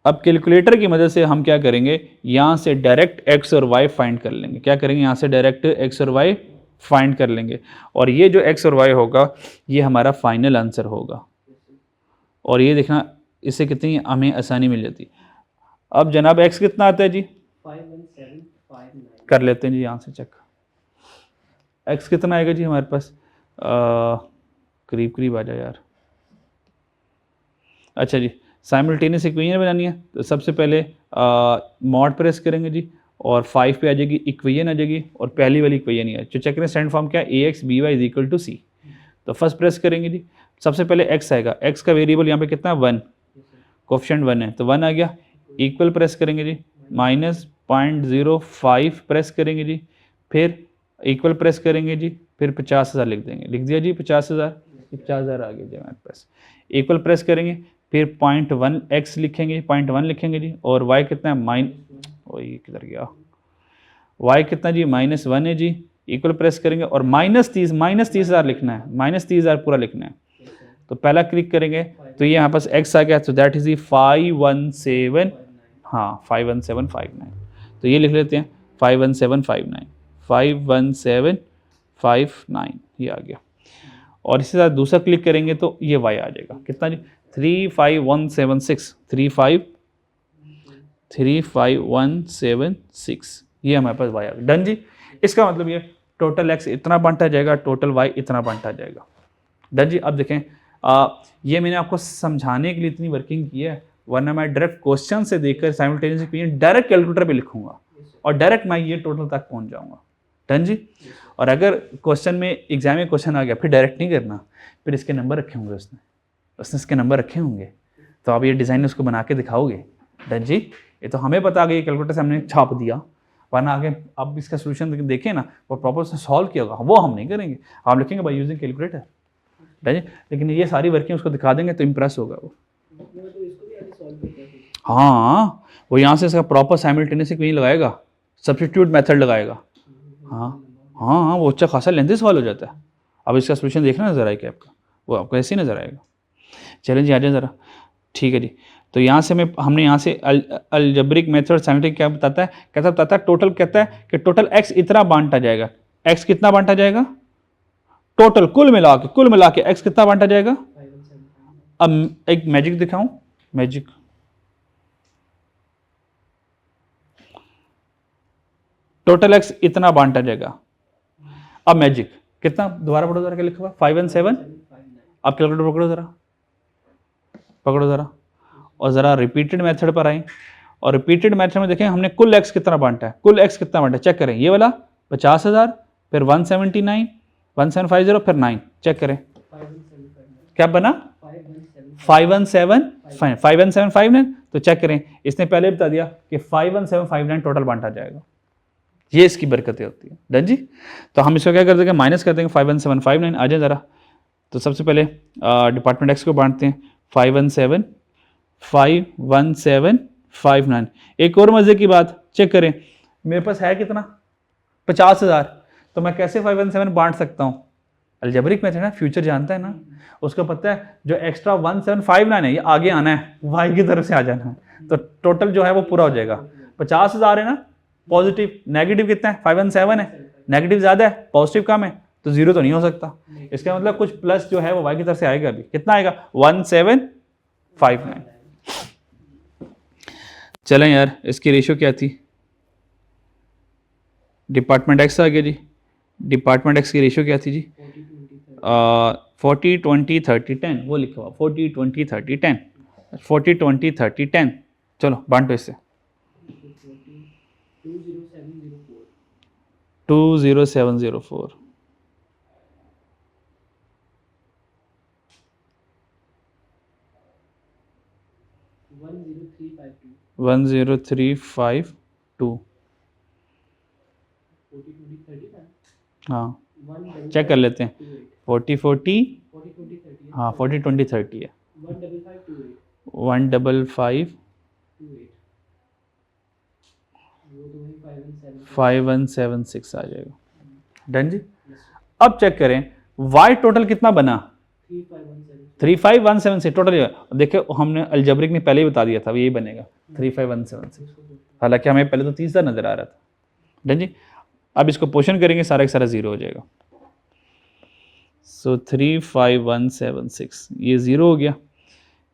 अब कैलकुलेटर की मदद से हम क्या करेंगे, यहाँ से डायरेक्ट x और y फाइंड कर लेंगे। क्या करेंगे, यहाँ से डायरेक्ट x और y फाइंड कर लेंगे, और ये जो x और y होगा ये हमारा फाइनल आंसर होगा। और ये देखना इससे कितनी हमें आसानी मिल जाती। अब जनाब x कितना आता है जी, 51759 कर लेते हैं जी यहाँ से चेक। x कितना आएगा जी हमारे पास, करीब करीब आ जाए यार। अच्छा जी, साइमल्टेनियस इक्वेशन बनानी है तो सबसे पहले मॉड प्रेस करेंगे जी, और 5 पे आ जाएगी इक्वेशन आ जाएगी, और पहली वाली इक्वेशन ही है जो चेक करें स्टैंड फॉर्म क्या है, ax by is equal to C. तो फर्स्ट प्रेस करेंगे जी, सबसे पहले x आएगा, x का वेरिएबल यहाँ पे कितना है 1, कोफिशिएंट 1 है तो 1 आ गया। इक्वल प्रेस करेंगे जी, -0.05 प्रेस करेंगे जी, फिर इक्वल प्रेस करेंगे जी, फिर 50,000 लिख देंगे, लिख दिया जी 50,000, 50,000 आ गया जी हमारे पास। इक्वल प्रेस करेंगे, फिर 0.1 x लिखेंगे, 0.1 लिखेंगे जी, और y कितना है वही किधर गया, y कितना जी -1 है जी। इक्वल प्रेस करेंगे और -30,000 लिखना है, -30,000 पूरा लिखना है। तो पहला क्लिक करेंगे तो ये यहाँ पास x आ गया, तो दैट इज 517, हाँ 51759। तो ये लिख लेते हैं 51759, 51759 ये आ गया। और इसी तरह दूसरा क्लिक करेंगे तो ये y आ जाएगा, कितना जी 35176, 35176, ये हमारे पास y आ गया। डन जी। इसका मतलब ये टोटल x इतना बांटा जाएगा, टोटल y इतना बांटा जाएगा। डन जी। अब देखें ये मैंने आपको समझाने के लिए इतनी वर्किंग की है, वरना मैं डायरेक्ट क्वेश्चन से देखकर साइमल्टेनियस इक्वेशन डायरेक्ट कैलकुलेटर पे लिखूंगा और डायरेक्ट मैं ये टोटल तक पहुंच जाऊंगा। डन जी। और अगर क्वेश्चन में एग्जाम में क्वेश्चन आ गया फिर डायरेक्ट नहीं करना, फिर इसके नंबर रखे होंगे उसने इसके नंबर रखे होंगे, तो आप ये डिज़ाइन उसको बना के दिखाओगे। डन जी। ये तो हमें पता आ गया कैलकुलेटर से हमने छाप दिया, वरना आगे आप इसका सोल्यूशन देखें ना वो प्रॉपर से सॉल्व किया होगा, वो हम नहीं करेंगे, हम लिखेंगे बाय यूजिंग कैलकुलेटर। डन जी। लेकिन ये सारी वर्किंग उसको दिखा देंगे तो इम्प्रेस होगा वो। हाँ, वो यहाँ से इसका प्रॉपर साइमल्टेनियस इक्वेशन लगाएगा, सब्स्टिट्यूट मेथड लगाएगा। हाँ हाँ हाँ, वो अच्छा खासा लेंथी सवाल हो जाता है। अब इसका सोल्यूशन देखना नजर आएगा आपका, वो आपको ऐसे ही नजर आएगा। चलें जी, आ जाए ज़रा। ठीक है जी। तो यहाँ से हमने यहाँ से अलजेब्रिक मेथड साइमल्टेनियस क्या बताता है, कैसा बताता है, टोटल कहता है कि टोटल x इतना बांटा जाएगा, x कितना बांटा जाएगा टोटल कुल मिला के x कितना बांटा जाएगा। अब एक मैजिक दिखाऊं, मैजिक टोटल x इतना बांटा जाएगा। अब मैजिक कितना, दोबारा पढ़ो जरा क्या लिखा हुआ 517। अब कैलकुलेटर पकड़ो जरा और जरा रिपीटेड मेथड पर आए, और रिपीटेड मेथड में देखें हमने कुल x कितना बांटा है, चेक करें। ये वाला 50,000, फिर 179, 1750, फिर 9, चेक करें क्या बना 51759। तो चेक करें, इसने पहले बता दिया कि 51759 टोटल बांटा जाएगा। ये इसकी बरकतें होती है। डन जी। तो हम इसको क्या कर देंगे, माइनस कर देंगे 51759। आ जाए ज़रा। तो सबसे पहले डिपार्टमेंट एक्स को बांटते हैं, 51759। एक और मज़े की बात, चेक करें मेरे पास है कितना 50,000, तो मैं कैसे 517 बांट सकता हूँ, अलजेब्रिक मेथड है, फ्यूचर जानता है ना, उसको पता है जो एक्स्ट्रा 1759 है ये आगे आना है, वाई की तरफ से आ जाना है, तो टोटल जो है वो पूरा हो जाएगा। 50,000 है ना, पॉजिटिव, नेगेटिव कितना है 517 है, नेगेटिव ज़्यादा है पॉजिटिव कम है, तो जीरो तो नहीं हो सकता। इसका मतलब कुछ प्लस जो है वो वाई की तरफ से आएगा भी। कितना आएगा 1759। चलें यार, इसकी रेशियो क्या थी, डिपार्टमेंट एक्स आ गया जी। डिपार्टमेंट एक्स की रेशियो क्या थी जी 40 20 30 10, वो लिखा हुआ 40 20 30 10, 40 20 30 10। चलो बांटो इससे 20704। 10352। हाँ चेक कर लेते हैं, 40 40, हाँ 40 20 30 है, 155 5176 आ जाएगा। डन जी। अब चेक करें y टोटल कितना बना 35176 टोटल। देखिए हमने अलजेब्रिक में पहले ही बता दिया था यही बनेगा 35176, हालांकि हमें पहले तो 30,000 नजर आ रहा था। डन जी। अब इसको पोर्शन करेंगे, सारा का सारा 0 हो जाएगा। सो 35176 ये 0 हो गया,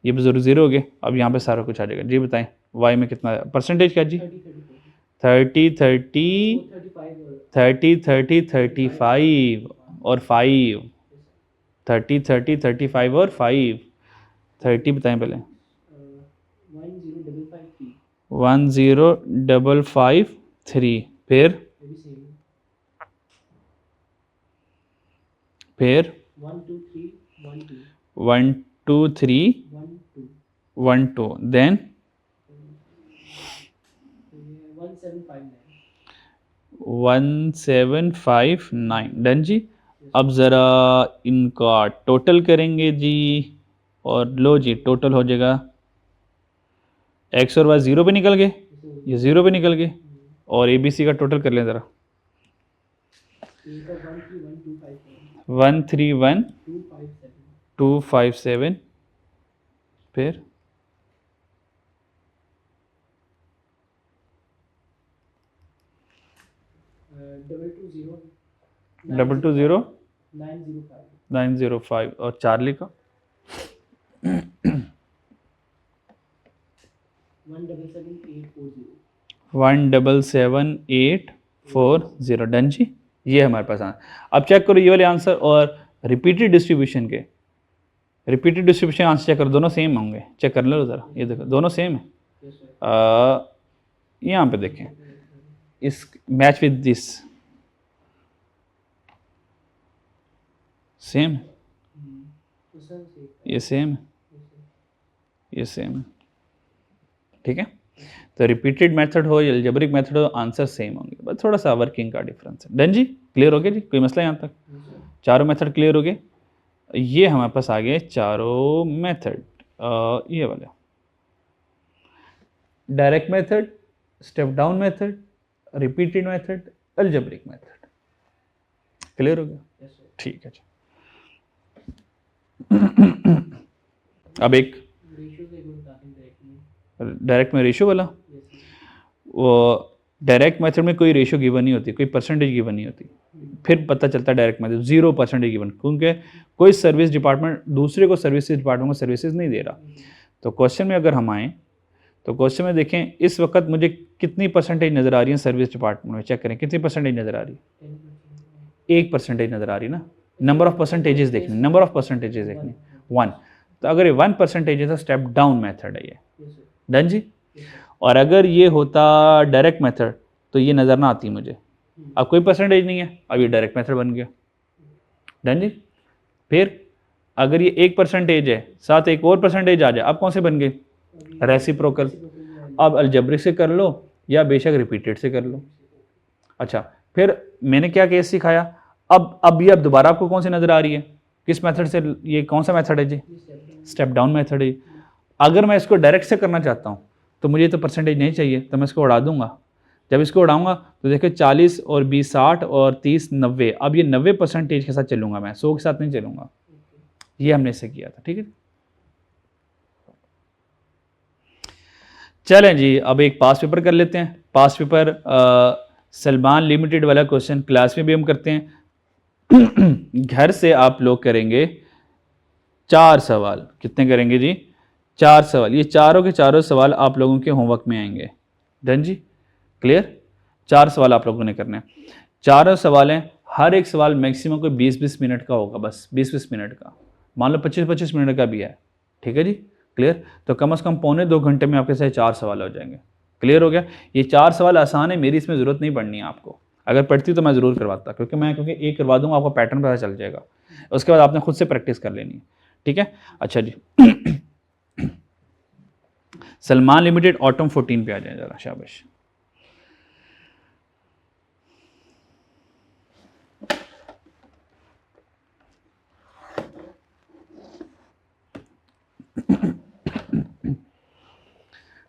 ये भी जरूर 0 हो गया। अब यहाँ पे सारा कुछ आ जाएगा। जी बताएं वाई में कितना परसेंटेज क्या जी? 30 30 30 30 35 और 5, 30 30 35 और 5, 30 बताएं पहले। 10553 फिर 1 2 3 1 2 देन 1759 डन जी। अब ज़रा इनका टोटल करेंगे जी, और लो जी टोटल हो जाएगा, एक्स और वाई 0 पे निकल गए, ये 0 पे निकल गए, और ए बी सी का टोटल कर लें ज़रा। 131257 फिर 220 905 और चार्ली का 177840 डन जी। ये हमारे पास आंसर। अब चेक करो ये वाले आंसर और रिपीटेड डिस्ट्रीब्यूशन के, रिपीटेड डिस्ट्रीब्यूशन आंसर चेक करो, दोनों सेम होंगे, चेक कर लो ज़रा, ये देखो दोनों सेम है। यहाँ पे देखें, इस मैच विद दिस सेम, ये सेम, ये सेम, ठीक है। तो रिपीटेड मेथड हो या अलजेब्रिक मेथड हो, आंसर सेम होंगे, बस थोड़ा सा वर्किंग का डिफरेंस है। डन जी, क्लियर हो गया जी, कोई मसला यहाँ तक? चारों मेथड क्लियर हो गए। ये हमारे पास आ गए चारों मेथड, ये वाला direct method, step down method, repeated method, algebraic method. Clear हो गया? ठीक है जी। अब एक डायरेक्ट में रेशियो वाला, वो डायरेक्ट मेथड में कोई रेशियो गिवन नहीं होती, कोई परसेंटेज गिवन नहीं होती, फिर पता चलता है डायरेक्ट मेथड 0% गिवन, क्योंकि कोई सर्विस डिपार्टमेंट दूसरे को सर्विसेज डिपार्टमेंट को सर्विसेज नहीं दे रहा। तो क्वेश्चन में अगर हम आएँ तो क्वेश्चन में देखें इस वक्त मुझे कितनी परसेंटेज नज़र आ रही है सर्विस डिपार्टमेंट में, चेक करें कितनी परसेंटेज नज़र आ रही है, 1% नज़र आ रही है ना। नंबर ऑफ परसेंटेजेस देखनी, नंबर ऑफ परसेंटेजेस देखनी 1, तो अगर ये 1% है तो स्टेप डाउन मेथड है ये। डन जी। और अगर ये होता डायरेक्ट मेथड तो ये नज़र ना आती मुझे, अब कोई परसेंटेज नहीं है, अब ये डायरेक्ट मेथड बन गया। डन जी। फिर अगर ये 1% है, साथ एक और परसेंटेज आ जाए, अब कौन से बन गए? रेसिप्रोकल। अब अलजेब्रिक से कर लो या बेशक रिपीटेड से कर लो। अच्छा, फिर मैंने क्या केस सिखाया, अब ये अब दोबारा आपको कौन सी नज़र आ रही है, किस मेथड से, ये कौन सा मेथड है जी? स्टेप डाउन मेथड है। अगर मैं इसको डायरेक्ट से करना चाहता हूँ तो मुझे तो परसेंटेज नहीं चाहिए, तो मैं इसको उड़ा दूंगा। जब इसको उड़ाऊंगा तो देखिए 40 और 20 60 और 30 90, अब ये 90% के साथ चलूंगा, मैं 100 के साथ नहीं चलूंगा। ये हमने इससे किया था, ठीक है। चलें जी, अब एक पास पेपर कर लेते हैं। पास पेपर सलमान लिमिटेड वाला क्वेश्चन क्लास में भी हम करते हैं। घर से आप लोग करेंगे 4 सवाल, कितने करेंगे जी? 4 सवाल। ये चारों के चारों सवाल आप लोगों के होमवर्क में आएंगे। डन जी, क्लियर? 4 सवाल आप लोगों ने करने हैं, चारों सवाल हैं, हर एक सवाल मैक्सिमम कोई 20-20 मिनट का होगा, बस 20-20 मिनट का, मान लो 25-25 मिनट का भी है, ठीक है जी, क्लियर। तो कम से कम 1.25 घंटे में आपके साथ 4 सवाल हो जाएंगे। क्लियर हो गया? ये 4 सवाल आसान है, मेरी इसमें ज़रूरत नहीं पड़नी है आपको, अगर पढ़ती तो मैं ज़रूर करवाता, क्योंकि एक करवा दूंगा, आपको पैटर्न पता चल जाएगा, उसके बाद आपने खुद से प्रैक्टिस कर लेनी है, ठीक है। अच्छा जी। सलमान लिमिटेड ऑटम 14 पे आ जाए ज़रा, शाबाश।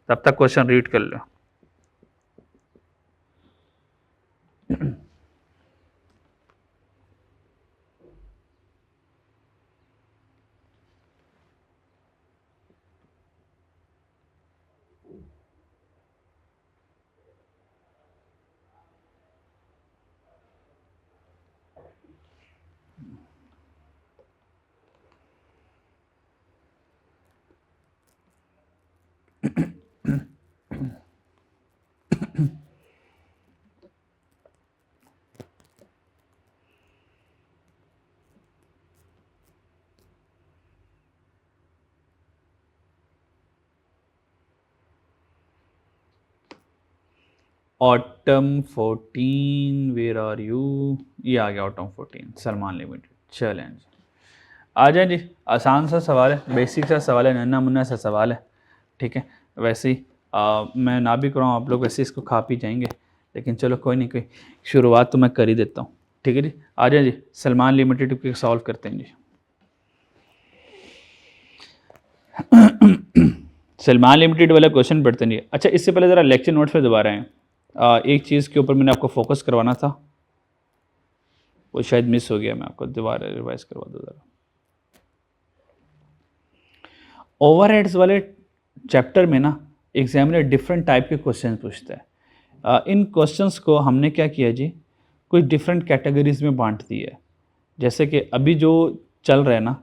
तब तक क्वेश्चन रीड कर लो। ऑटम 14, वेयर आर यू, ये आ गया ऑटम 14, सलमान लिमिटेड। चलें जी, आ जाए जी, आसान सा सवाल है, बेसिक सा सवाल है, नन्ना मुन्ना सा सवाल है, ठीक है। वैसे ही मैं ना भी कराऊँ आप लोग वैसे इसको खा पी जाएंगे, लेकिन चलो कोई नहीं, कोई शुरुआत तो मैं कर ही देता हूँ, ठीक है जी। आ जाए जी, सलमान लिमिटेड के सॉल्व करते हैं जी। सलमान लिमिटेड वाला क्वेश्चन पढ़ते नहीं। अच्छा, इससे पहले ज़रा लेक्चर नोट्स पे दोबारा आएँ। एक चीज़ के ऊपर मैंने आपको फोकस करवाना था, वो शायद मिस हो गया, मैं आपको दोबारा रिवाइज करवा दूँ ज़रा। ओवरहेड्स वाले चैप्टर में ना एग्जामिनर डिफरेंट टाइप के क्वेश्चन पूछता है। इन क्वेश्चंस को हमने क्या किया जी, कुछ डिफरेंट कैटेगरीज में बांट दिया है। जैसे कि अभी जो चल रहा है ना,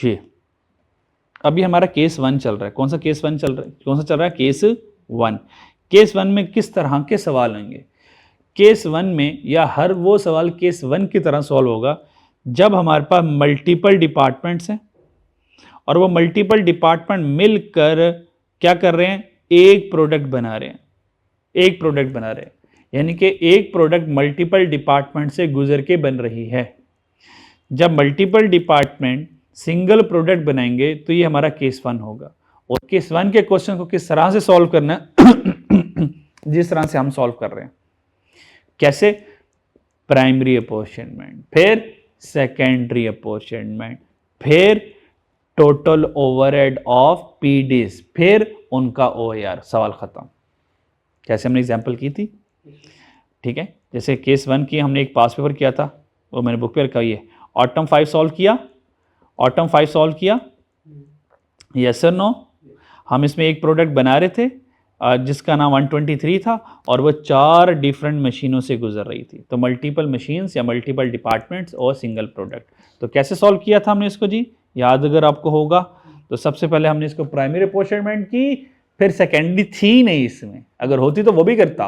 ये अभी हमारा केस 1 चल रहा है। कौन सा केस 1 चल रहा है? कौन सा चल रहा है? केस 1। केस 1 में किस तरह के सवाल होंगे? केस 1 में या हर वो सवाल केस 1 की तरह सॉल्व होगा जब हमारे पास मल्टीपल डिपार्टमेंट्स हैं और वो मल्टीपल डिपार्टमेंट मिलकर क्या कर रहे हैं? एक प्रोडक्ट बना रहे हैं। एक प्रोडक्ट बना रहे हैं, यानी कि एक प्रोडक्ट मल्टीपल डिपार्टमेंट से गुजर के बन रही है। जब मल्टीपल डिपार्टमेंट सिंगल प्रोडक्ट बनाएंगे तो ये हमारा केस 1 होगा। और केस 1 के क्वेश्चन को किस तरह से सॉल्व करना है जिस तरह से हम सॉल्व कर रहे हैं। कैसे? प्राइमरी अपॉर्चनमेंट, फिर सेकेंडरी अपॉर्चनमेंट, फिर टोटल ओवरहेड ऑफ पीडीज, फिर उनका ओआर, सवाल खत्म। कैसे हमने एग्जांपल की थी, ठीक है। जैसे केस 1 की हमने एक पास पेपर किया था, वो मैंने बुक पे रखा हुई है। ऑटम 5 सॉल्व किया, ऑटम 5 सॉल्व किया, यस और नो। हम इसमें एक प्रोडक्ट बना रहे थे जिसका नाम 123 था और वो 4 डिफरेंट मशीनों से गुजर रही थी। तो मल्टीपल मशीन्स या मल्टीपल डिपार्टमेंट्स और सिंगल प्रोडक्ट। तो कैसे सॉल्व किया था हमने इसको जी, याद अगर आपको होगा तो सबसे पहले हमने इसको प्राइमरी अपॉर्चनमेंट की, फिर सेकेंडरी थी नहीं इसमें, अगर होती तो वो भी करता,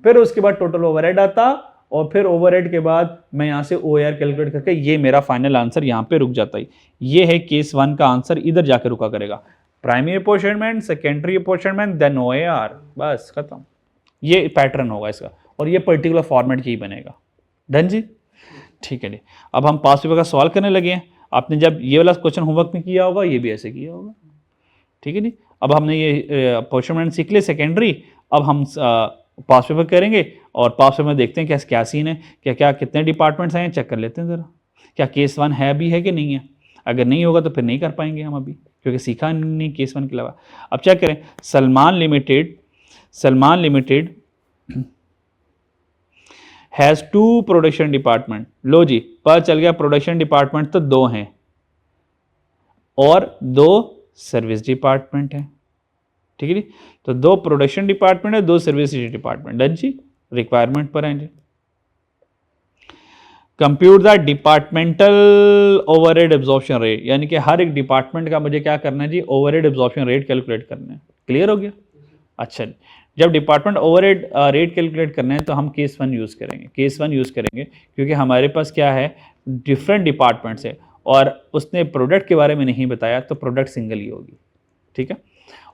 फिर उसके बाद टोटल ओवरहेड आता और फिर ओवरहेड के बाद मैं यहाँ से ओआर कैलकुलेट करके ये मेरा फाइनल आंसर यहाँ पे रुक जाता है। ये है केस 1 का आंसर, इधर जाके रुका करेगा। प्राइमरी अपॉर्चनमेंट, सेकेंडरी अपॉर्चनमेंट, देन ओआर, बस खत्म। ये पैटर्न होगा इसका और ये पर्टिकुलर फॉर्मेट यही बनेगा। डन जी, ठीक है जी। अब हम पास पेपर का सवाल करने लगे हैं। आपने जब ये वाला क्वेश्चन होमवर्क में किया होगा, ये भी ऐसे किया होगा, ठीक है जी। अब हमने ये अपॉर्चनमेंट सीख लिया सेकेंडरी, अब हम पास पेपर करेंगे और पास पेपर में देखते हैं क्या क्या सीन है, क्या क्या कितने डिपार्टमेंट्स हैं, चेक कर लेते हैं ज़रा, क्या केस 1 है भी है कि नहीं है। अगर नहीं होगा तो फिर नहीं कर पाएंगे हम अभी, क्योंकि सीखा नहीं केस 1 के अलावा। अब चेक करें, Salman limited has 2 production department. लो जी, पता चल गया प्रोडक्शन डिपार्टमेंट तो 2 हैं और 2 सर्विस डिपार्टमेंट है, ठीक है जी। तो 2 प्रोडक्शन डिपार्टमेंट है, 2 सर्विस डिपार्टमेंट। डन जी, रिक्वायरमेंट पर हैं जी। Compute the departmental overhead absorption rate, यानी कि हर एक डिपार्टमेंट का मुझे क्या करना है जी, ओवरहेड एब्जॉर्प्शन रेट कैलकुलेट करना है। क्लियर हो गया? अच्छा, जब डिपार्टमेंट ओवरहेड रेट कैलकुलेट करना है तो हम केस 1 यूज़ करेंगे। केस 1 यूज़ करेंगे क्योंकि हमारे पास क्या है, डिफरेंट डिपार्टमेंट्स है और उसने प्रोडक्ट के बारे में नहीं बताया तो प्रोडक्ट सिंगल ही होगी, ठीक है।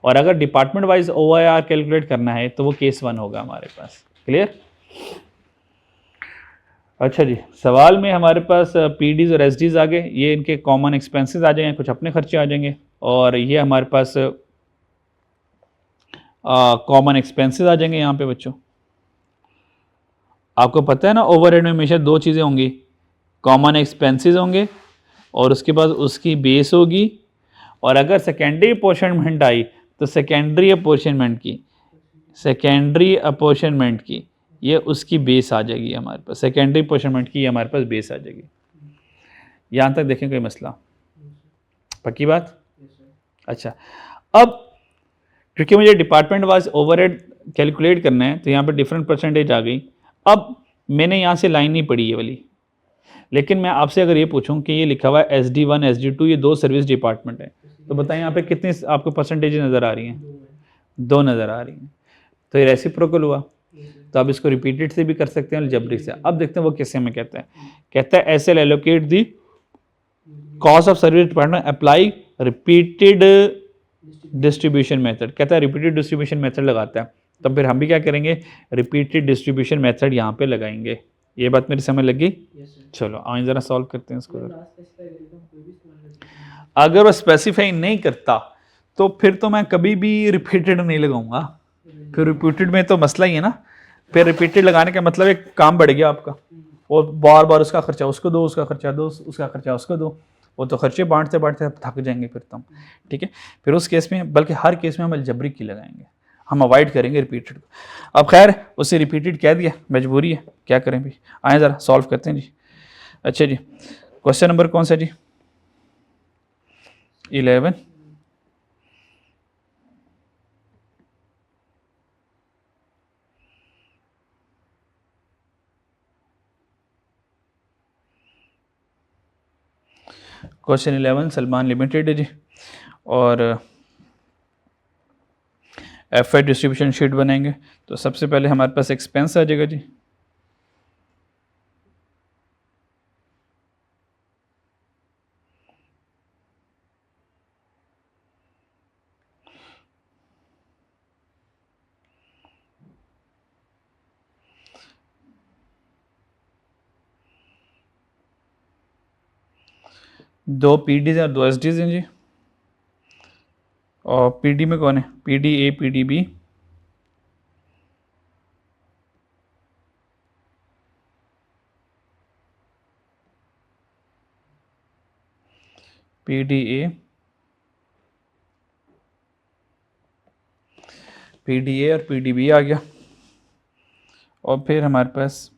और अगर डिपार्टमेंट वाइज ओआर कैलकुलेट करना है तो वो केस 1 होगा हमारे पास। क्लियर? अच्छा जी, सवाल में हमारे पास पीडीज और एसडीज आ गए, ये इनके कॉमन एक्सपेंसेस आ जाएंगे, कुछ अपने खर्चे आ जाएंगे और ये हमारे पास कॉमन एक्सपेंसेस आ जाएंगे। यहाँ पे बच्चों आपको पता है ना, ओवरहेड में हमेशा 2 चीज़ें होंगी, कॉमन एक्सपेंसेस होंगे और उसके बाद उसकी बेस होगी। और अगर सेकेंडरी अपॉर्चनमेंट आई तो सेकेंडरी अपॉर्चनमेंट की ये उसकी बेस आ जाएगी हमारे पास, सेकेंडरी अपॉर्चनमेंट की हमारे पास बेस आ जाएगी। यहाँ तक देखें कोई मसला? पक्की बात? अच्छा, अब क्योंकि मुझे डिपार्टमेंट वाइज ओवरहेड कैलकुलेट करना है तो यहाँ पर डिफरेंट परसेंटेज आ गई। अब मैंने यहाँ से लाइन नहीं पढ़ी ये वाली, लेकिन मैं आपसे अगर ये पूछूं कि ये लिखा हुआ है SD1 SD2, ये 2 सर्विस डिपार्टमेंट है, तो बताएं यहाँ पे कितनी आपको परसेंटेज नज़र आ रही हैं? 2 नज़र आ रही हैं। तो ये रेसिप्रोकल हुआ, तो आप इसको रिपीटेड से भी कर सकते हैं, अलजेब्रिक से। अब देखते हैं वो कैसे हमें कहता है SL allocate the cost of service department apply repeated distribution method. कहता है रिपीटेड डिस्ट्रीब्यूशन मेथड लगाता है। तो फिर हम भी क्या करेंगे, रिपीटेड डिस्ट्रीब्यूशन मेथड यहाँ पे लगाएंगे। ये बात मेरी समझ लगी? Yes, sir. चलो आइए ज़रा सॉल्व करते हैं इसको अगर ज़रा। ना specify करें तो हम कोई भी इस्तेमाल कर सकते हैं। अगर वो स्पेसिफाई नहीं करता तो फिर तो मैं कभी भी रिपीटेड नहीं लगाऊंगा, फिर रिपीटेड में तो मसला ही है ना। फिर रिपीटेड लगाने का मतलब एक काम बढ़ गया आपका, और बार बार उसका खर्चा उसको दो, उसका खर्चा दो, उसका खर्चा उसको दो, वो तो खर्चे बांटते बांटते थक जाएंगे फिर तो हम। ठीक है, फिर उस केस में, बल्कि हर केस में हम अलजबरी की लगाएंगे, हम अवॉइड करेंगे रिपीटेड को। अब खैर उसे रिपीटेड कह दिया, मजबूरी है, क्या करें भी। आए ज़रा सॉल्व करते हैं जी। अच्छा जी, क्वेश्चन नंबर कौन सा जी? 11। क्वेश्चन 11 सलमान लिमिटेड है जी, और एफ आई डिस्ट्रीब्यूशन शीट बनाएंगे। तो सबसे पहले हमारे पास एक्सपेंस आ जाएगा जी। दो पीडीज और दो एसडीज हैं जी। और पीडी में कौन है? पीडी ए, पीडी बी, पीडी ए, पीडी ए और पीडी बी आ गया। और फिर हमारे पास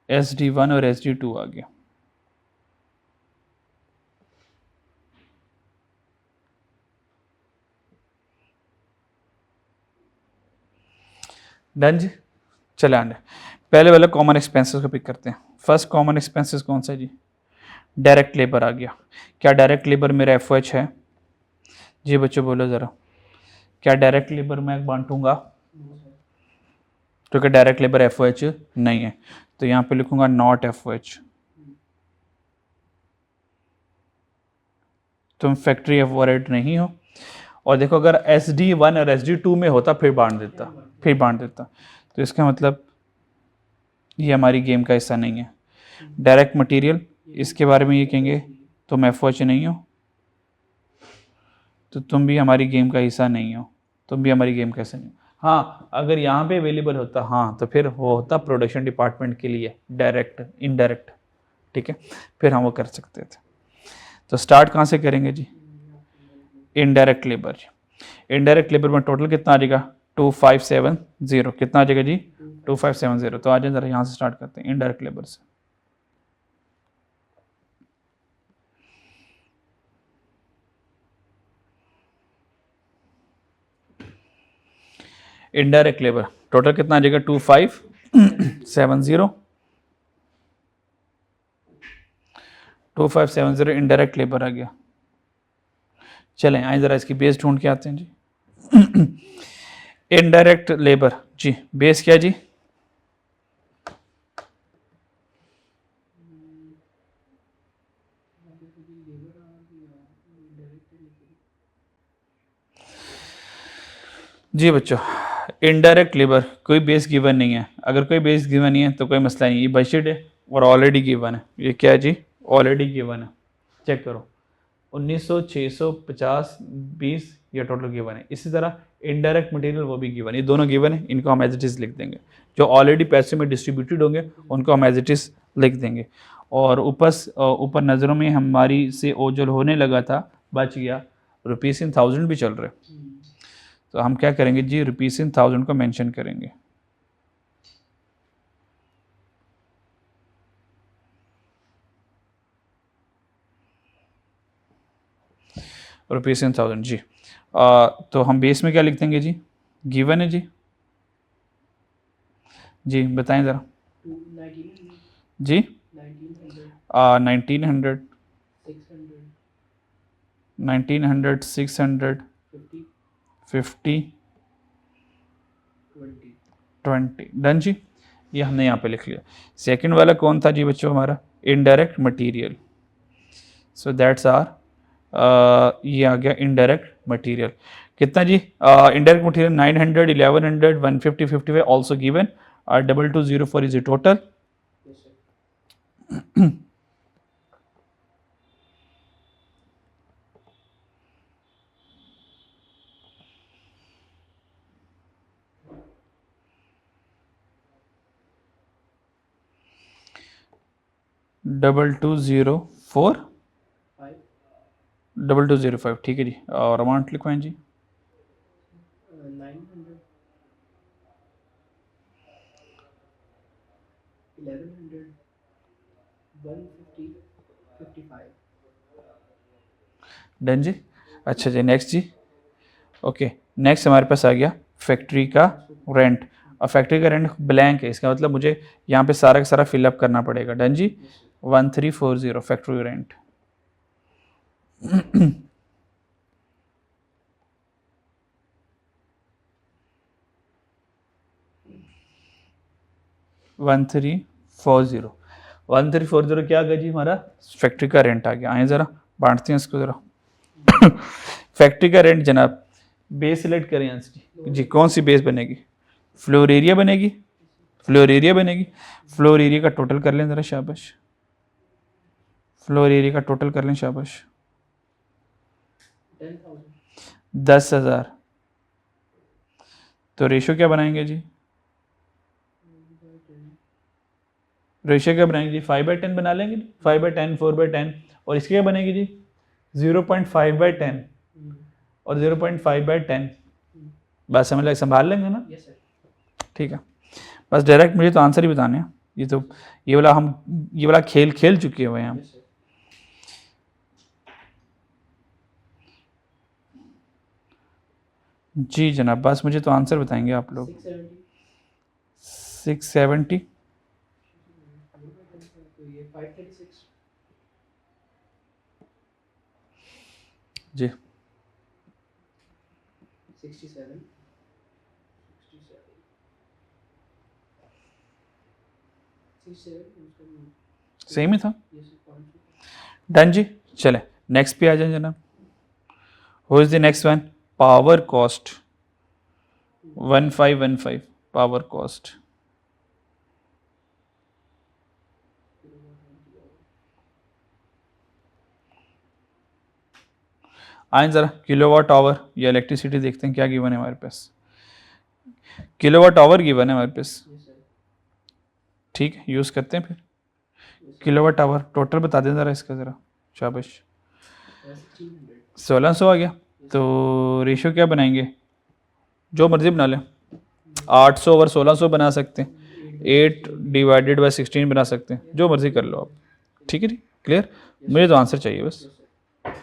एस डी वन और एस डी टू आ गया। डन जी। चले आंडे, पहले वाला कॉमन एक्सपेंसेस को पिक करते हैं। फर्स्ट कॉमन एक्सपेंसेस कौन सा है जी? डायरेक्ट लेबर आ गया। क्या डायरेक्ट लेबर मेरा एफ एच है? जी बच्चों बोलो ज़रा, क्या डायरेक्ट लेबर मैं बांटूंगा? क्योंकि डायरेक्ट लेबर एफ एच नहीं है, तो यहाँ पे लिखूंगा नॉट एफ एच। तुम फैक्ट्री ओवरहेड नहीं हो। और देखो अगर एस डी वन और एस डी टू में होता फिर बांट देता, तो इसका मतलब ये हमारी गेम का हिस्सा नहीं है। डायरेक्ट मटेरियल, इसके बारे में ये कहेंगे तुम एफ एच नहीं हो, तो तुम भी हमारी गेम का हिस्सा नहीं हो, तुम भी हमारी गेम का हिस्सा नहीं हो। हाँ अगर यहाँ पे अवेलेबल होता, हाँ तो फिर वो होता प्रोडक्शन डिपार्टमेंट के लिए डायरेक्ट इनडायरेक्ट। ठीक है, फिर हम वो कर सकते थे। तो स्टार्ट कहाँ से करेंगे जी? Indirect labour. इनडायरेक्ट लेबर में टोटल कितना आ जाएगा? 2570। कितना आ जाएगा जी? 2570। तो आ जाए ज़रा यहाँ से स्टार्ट करते हैं इनडायरेक्ट लेबर से। इनडायरेक्ट लेबर टोटल कितना आ जाएगा? 2570। 2570 इनडायरेक्ट लेबर आ गया। चलें आए ज़रा इसकी बेस ढूंढ के आते हैं जी। इनडायरेक्ट लेबर जी, बेस क्या जी? जी बच्चों, इनडायरेक्ट लेबर कोई बेस गिवन नहीं है। अगर कोई बेस गिवन नहीं है तो कोई मसला नहीं, ये बजट है और ऑलरेडी गिवन है। ये क्या है जी? ऑलरेडी गिवन है। चेक करो 1900, 600, 50, 20 ये टोटल गिवन है। इसी तरह इनडायरेक्ट मटेरियल वो भी गिवन है, ये दोनों गिवन है, इनको हम एज इट इज़ लिख देंगे। जो ऑलरेडी पैसे में डिस्ट्रीब्यूटेड होंगे उनको हम एज इट इज़ लिख देंगे। और ऊपर नज़रों में हमारी से ओझल होने लगा था, बच गया, रुपीज़ इन 1000 भी चल रहे। तो हम क्या करेंगे जी? रुपीज़ इन 1000 को मेंशन करेंगे। रुपीज़ इन 1000 जी। तो हम बेस में क्या लिख देंगे जी? गिवन है जी। जी बताएं ज़रा जी। 1900, 600, 50, 20। डन जी, ये हमने यहाँ पे लिख लिया। सेकंड वाला कौन था जी बच्चों? हमारा indirect material. So that's are ये आ गया इनडायरेक्ट मटेरियल। कितना जी? Indirect material 900, 1100, 150, 55 also given, 2204 is the total. Yes, sir. 2204 5, 2205, ठीक है जी. और अमाउंट लिखवाएं जी. 900, 1100, 150, 55. डन जी. अच्छा जी, नेक्स्ट जी. ओके, नेक्स्ट हमारे पास आ गया फैक्ट्री का रेंट. और फैक्ट्री का रेंट ब्लैंक है, इसका मतलब मुझे यहाँ पे सारा का सारा फिलअप करना पड़ेगा. डन जी. Yes, sir. 1340 factory rent. One three four zero क्या आ गया जी? हमारा फैक्ट्री का रेंट आ गया. आए ज़रा बांटते हैं इसको ज़रा. फैक्ट्री का रेंट जनाब, बेस सिलेक्ट करें यहाँ से जी. कौन सी बेस बनेगी? फ्लोर एरिया बनेगी. फ्लोर एरिया बनेगी. फ्लोर एरिया का टोटल कर लें ज़रा, शाबाश. फ्लोर एरिया का टोटल कर लें, शाबाश. 10,000. 10,000. तो रेशो क्या बनाएंगे जी? रेशियो क्या बनाएंगे जी? 5/10 बना लेंगे. 5/10, 4/10. और इसकी क्या बनेगी जी? 0.5/10 और 0.5/10. बस समझ लगे, संभाल लेंगे ना? Yes, sir. ठीक है. बस डायरेक्ट मुझे तो आंसर ही बताने हैं. ये वाला खेल खेल चुके हुए हैं हम. Yes, sir. जी जनाब, बस मुझे तो आंसर बताएंगे आप लोग. 670. 670. तो ये 536. जी. 67. 67. सेम ही था. Yes, sir. 5. डन जी. चले नेक्स्ट पे आ जाए जनाब. Who is the next one? Power cost 1515. Power cost. आए ज़रा किलोवाट आवर या इलेक्ट्रिसिटी देखते हैं क्या गिवन है हमारे पास. किलोवाट आवर गिवन है हमारे पास. Yes, sir. ठीक है, यूज़ करते हैं फिर. किलोवाट आवर टोटल बता दें ज़रा इसका ज़रा, शाबाश. 1600. 1600 आ गया. तो रेशो क्या बनाएंगे? जो मर्ज़ी बना लें. 800 ओवर 1600 बना सकते हैं. 8/16 बना सकते हैं. जो मर्ज़ी कर लो आप. ठीक है जी, क्लियर. मुझे तो आंसर चाहिए बस. Yes, sir.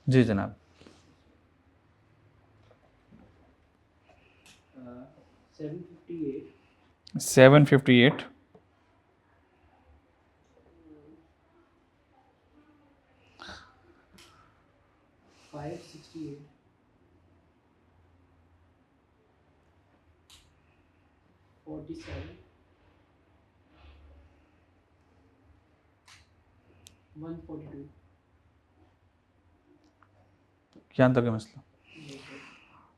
जी जनाब. 758. 758. 568. 47. 142. क्या तक है मसला? Yes, sir.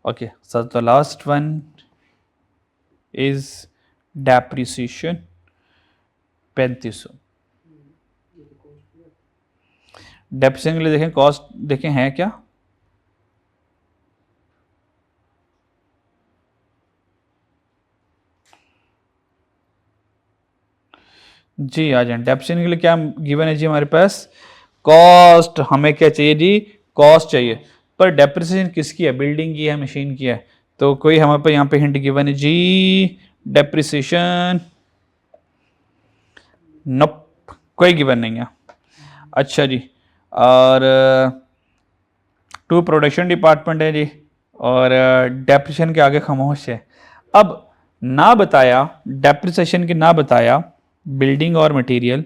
Okay, so the last one is depreciation 3500. ये तो cost हुआ. डेप्रिसिएशन के लिए देखें, कॉस्ट देखें है क्या? जी आ जाए. डेप्रिसिएशन के लिए क्या गिवन है जी हमारे पास? कॉस्ट. हमें क्या चाहिए जी? कॉस्ट चाहिए. पर डेप्रिसिएशन किसकी है? बिल्डिंग की है, मशीन की है? तो कोई हमारे पास यहाँ पे हिंट गिवन है जी? डेप्रिसिएशन नोप, कोई गिवन नहीं है. अच्छा जी. और टू प्रोडक्शन डिपार्टमेंट है जी. और डेप्रिसिएशन के आगे खामोश है. अब ना बताया डेप्रिसिएशन के, ना बताया बिल्डिंग और मटेरियल,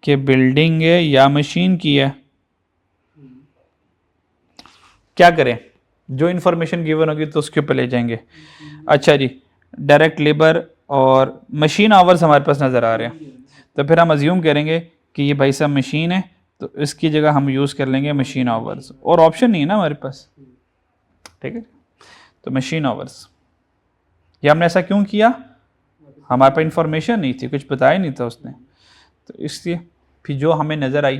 कि बिल्डिंग है या मशीन की है. क्या करें? जो इन्फॉर्मेशन गिवन होगी तो उसके ऊपर ले जाएंगे. अच्छा जी. डायरेक्ट लेबर और मशीन आवर्स हमारे पास नज़र आ रहे हैं. तो फिर हम अज्यूम करेंगे कि ये भाई साहब मशीन है, तो इसकी जगह हम यूज़ कर लेंगे मशीन आवर्स, और ऑप्शन नहीं है ना हमारे पास, ठीक है। तो मशीन आवर्स, ये हमने ऐसा क्यों किया, हमारे पास इंफॉर्मेशन नहीं थी, कुछ बताया नहीं था उसने, तो इसलिए फिर जो हमें नज़र आई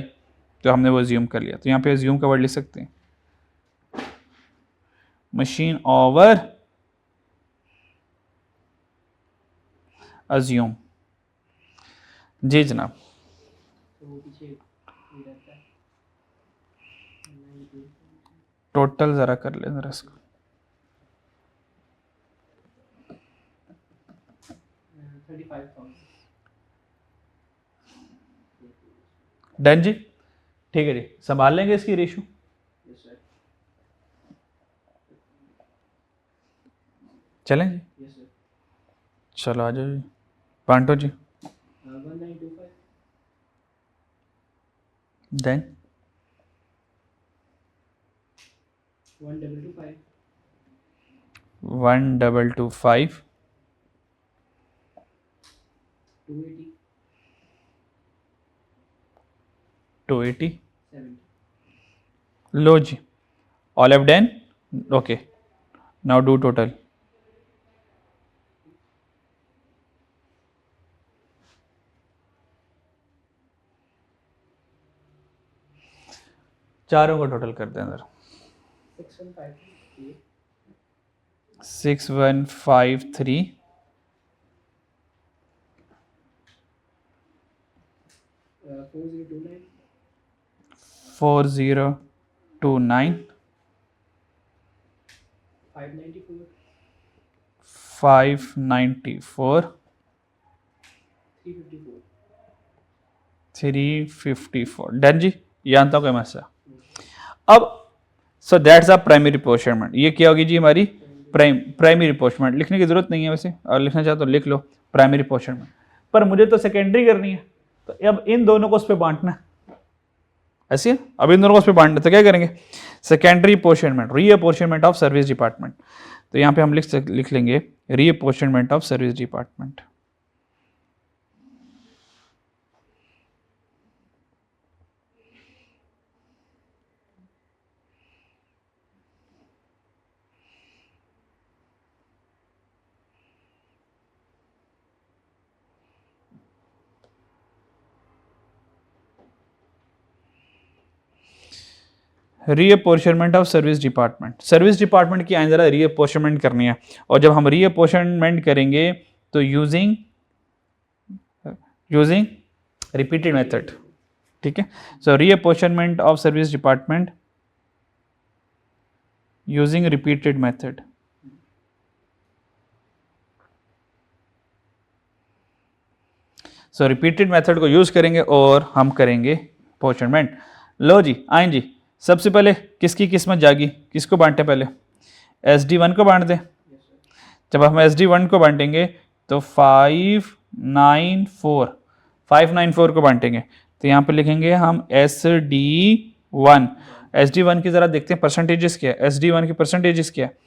तो हमने वो अज्यूम कर लिया। तो यहाँ पे अज्यूम का वर्ड लिख सकते हैं, मशीन ओवर अज्यूम। जी जनाब। तो वो पीछे ये रहता है 92 टोटल ज़रा कर ले ज़रा इसको। 35,000। डन जी, ठीक है जी, संभाल लेंगे इसकी रेशो। Yes sir. चलें जी, यस सर। चलो आ जाओ जी, पांटो जी। 1925 देन 1225 1225 280 280। 70। लो जी, all have done, okay, now do total. चारों को टोटल कर दें अंदर। 6153 6153 4029 4029 594 594 354। 354। डन जी, ये आता कोई मसला। अब so that's a primary apportionment, ये क्या होगी जी हमारी प्राइमरी अपोर्शनमेंट। लिखने की जरूरत नहीं है वैसे, और लिखना चाहो तो लिख लो प्राइमरी अपोर्शनमेंट, पर मुझे तो सेकेंडरी करनी है, तो अब इन दोनों को उस पर बांटना है, ऐसे है। अब इन दोनों को उस पर बांटना, तो क्या करेंगे, secondary apportionment, re apportionment of service department. तो यहाँ पे हम लिख लेंगे re apportionment of service department. Reapportionment of service department, service department की आइन ज़रा रीअपोर्शनमेंट करनी है, और जब हम रीअपोर्शनमेंट करेंगे तो यूजिंग रिपीटेड मेथड, ठीक है। So reapportionment of service department using repeated method. So repeated method को यूज करेंगे और हम करेंगे अपोर्शनमेंट। लो जी, आइन जी, सबसे पहले किसकी किस्मत जागी, किसको बांटे, पहले SD1 को बांट दें। जब हम SD1 को बांटेंगे तो 594 को बांटेंगे, तो यहाँ पे लिखेंगे हम SD1 की ज़रा देखते हैं परसेंटेजेस क्या है, SD1 की परसेंटेजेस क्या है,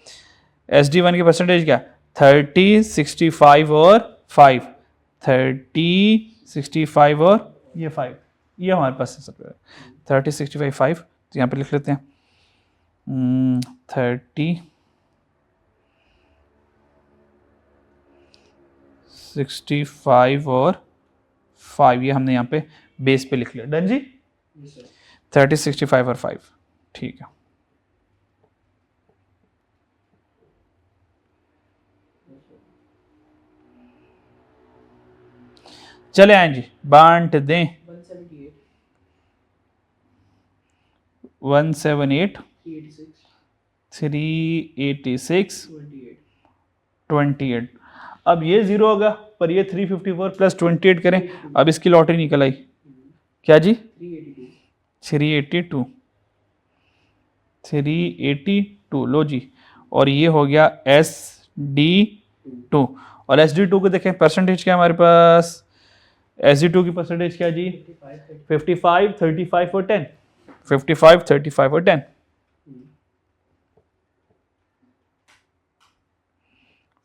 SD1 की परसेंटेज क्या, 30 65 और 5, 30 65 और ये 5, ये हमारे पास है सब, 30 65 5, तो यहाँ पे लिख लेते हैं 30 65 और 5, ये हमने यहाँ पे बेस पे लिख लिया। डन जी, 30 65 और 5, ठीक है। चले आए जी, बांट दें। 178 178 386 386 28। 28। अब ये 0 होगा, पर ये 354 प्लस 28 करें, अब इसकी लॉटरी निकल आई, क्या जी, 382 382। लो जी, और ये हो गया SD2, और SD2 को देखें परसेंटेज क्या है हमारे पास, SD2 की परसेंटेज क्या जी, 55 35 और 10, 55 35 और 10,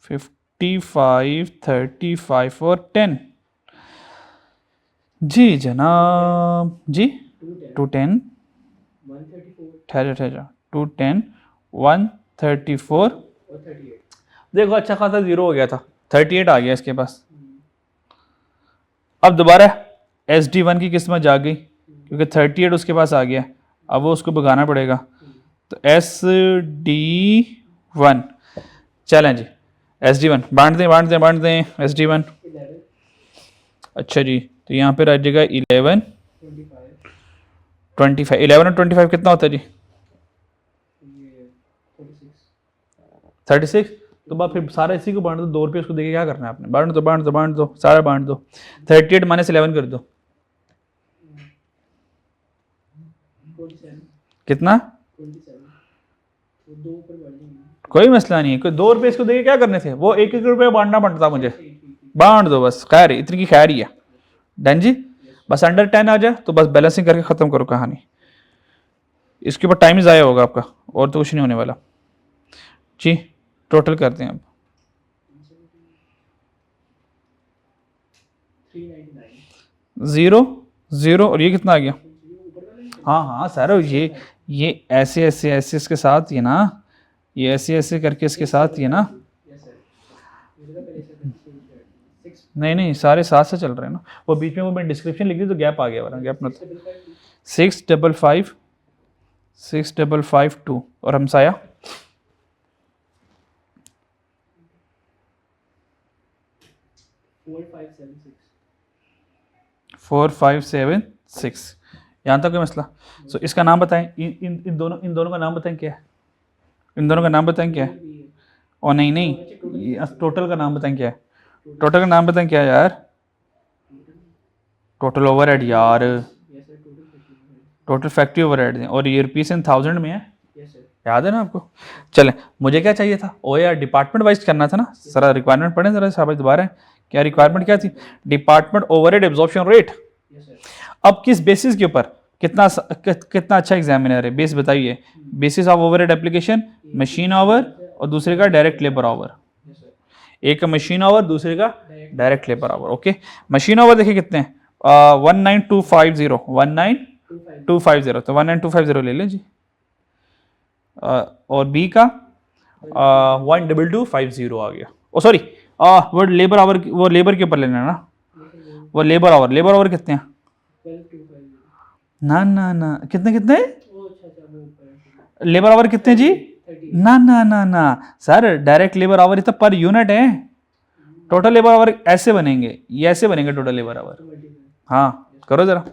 55 35 और 10। जी जनाब जी 210 ठहरा 210 134 देखो अच्छा खासा जीरो हो गया था 38 आ गया इसके पास। अब दोबारा SD1 की किस्मत जाग गई क्योंकि 38 उसके पास आ गया, अब वो उसको भगाना पड़ेगा। तो SD1 चलें जी, SD1 बांट दें SD1। अच्छा जी, तो यहाँ पे रह जाएगा 11 25। 11 और 25 कितना होता है जी? 36। तो बात फिर सारा इसी को बांट दो, 2 रुपये उसको देके क्या करना है आपने? बांट दो सारा बांट दो। 38 माइनस 11 कर दो, कितना? कोई मसला नहीं है, कोई 2 रुपये इसको देके क्या करने थे? वो 1-1 रुपये बांटना पड़ता मुझे, बांट दो बस, खैर इतनी की खैर ही है। डन जी, बस अंडर 10 आ जाए तो बस बैलेंसिंग करके ख़त्म करो कहानी। इसके ऊपर टाइम ज़ाया होगा आपका और तो कुछ नहीं होने वाला जी। टोटल करते हैं अब 0 0 और ये कितना आ गया? हाँ सर, ये ऐसे इसके साथ ये ना, ये ऐसे करके इसके साथ ये ना, नहीं सारे साथ से चल रहे हैं ना, वो बीच में वो मैं डिस्क्रिप्शन लिख दी तो गैप आ गया, वरना गैप ना था। 655 और हमसाया 4576। यहाँ तक कोई मसला? सो इसका नाम बताएं, इन दोनों का नाम बताएं क्या है? इन दोनों का नाम बताएं क्या है? और नहीं टोटल का नाम बताएं क्या है? टोटल का नाम बताएं क्या है यार? टोटल ओवरहेड यार, टोटल फैक्ट्री ओवरहेड दें, और ये रुपीस इन 1000 में है, याद है ना आपको? चलें, मुझे क्या चाहिए था? ओ यार डिपार्टमेंट वाइज करना था ना, सारा रिक्वायरमेंट पढ़ें जरा साहब दोबारा। क्या रिक्वायरमेंट क्या थी? Department overhead absorption rate. अब किस बेसिस के ऊपर? कितना अच्छा एग्जामिनर है, बेस बताइए। Basis of overhead application, machine our और दूसरे का डायरेक्ट लेबर आवर। एक का मशीन आवर, दूसरे का direct labour our. Okay, machine our देखिए कितने हैं? 19250 19250, तो 19250 ले लें जी। और बी का 12250 आ गया। ओ सॉरी, वो लेबर आवर, वो लेबर के ऊपर लेना ना, वो लेबर आवर कितने हैं? ना कितने लेबर आवर कितने जी? ना सर, डायरेक्ट लेबर आवर तो पर यूनिट है। टोटल लेबर आवर ऐसे बनेंगे, ये ऐसे बनेंगे टोटल लेबर आवर। हाँ करो जरा,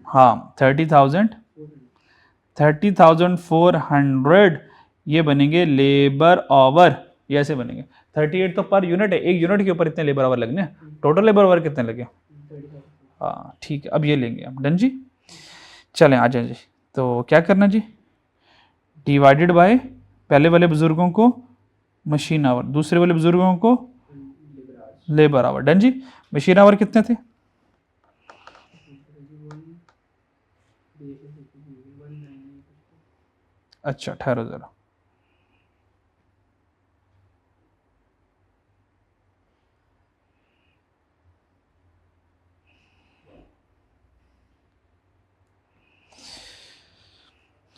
हाँ 30,400 ये बनेंगे लेबर आवर, ये ऐसे बनेंगे। 38 तो पर यूनिट है, एक यूनिट के ऊपर इतने लेबर आवर लगने, टोटल लेबर आवर कितने लगे? हाँ ठीक है, अब ये लेंगे हम। डन जी, चलें आ जाए जी। तो क्या करना जी? डिवाइडेड बाय पहले वाले बुजुर्गों को मशीन आवर, दूसरे वाले बुजुर्गों को labour our. Done ji, machine our कितने थे? अच्छा ठहरो जरा,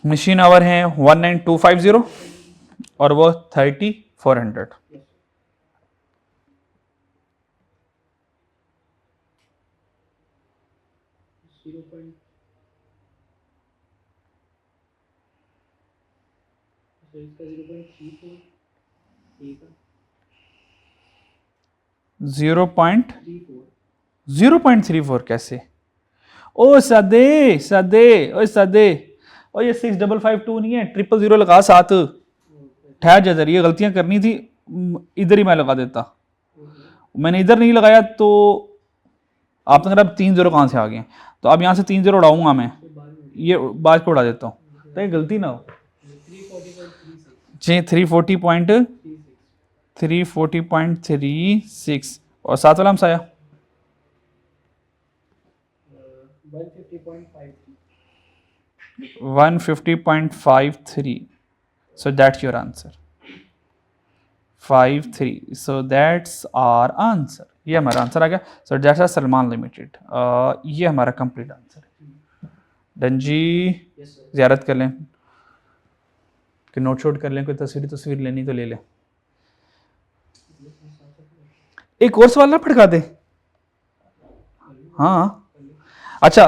मशीन आवर हैं 19250 और वो 3400। जीरो पॉइंट 0.34 कैसे? ओ सदे ओ ये 6552 नहीं है, 000 लगा साथ। ठहर जा जरा, ये गलतियां करनी थी, इधर ही मैं लगा देता, मैंने इधर नहीं लगाया तो आपने कहा 3 0 कहाँ से आ गए? तो अब यहाँ से 3 0 उड़ाऊंगा मैं, ये बाद को उड़ा देता हूँ तो ये गलती ना हो जी। 340.36 और साथ वाला हम साया 150.53। so that's your answer 53, so that's our answer। ये हमारा आंसर आ गया। So that's R Salman limited. ये हमारा कंप्लीट आंसर है। डन जी, ज़ियारत कर लें कि नोट शोट कर लें, कोई तस्वीर लेनी तो ले लें। एक और सवाल ना पढ़ा दे। हाँ अच्छा,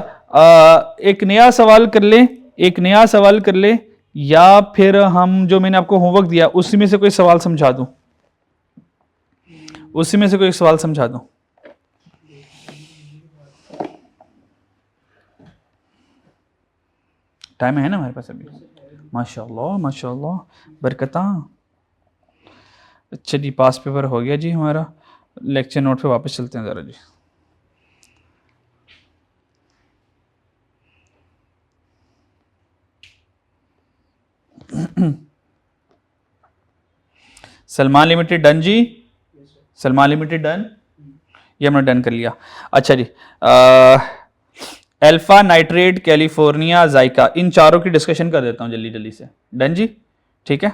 एक नया सवाल कर ले, एक नया सवाल कर ले, या फिर हम जो मैंने आपको होमवर्क दिया उसी में से कोई सवाल समझा दूं, उसी में से कोई सवाल समझा दूं। टाइम है ना हमारे पास अभी? माशाल्लाह माशाल्लाह, बरकता। अच्छा जी, पास पेपर हो गया जी हमारा। लेक्चर नोट पे वापस चलते हैं ज़रा जी। सलमान लिमिटेड डन जी, सलमान लिमिटेड डन, ये हमने डन कर लिया। अच्छा जी, अल्फा नाइट्रेट, कैलिफोर्निया, जायका, इन चारों की डिस्कशन कर देता हूँ जल्दी जल्दी से। डन जी, ठीक है।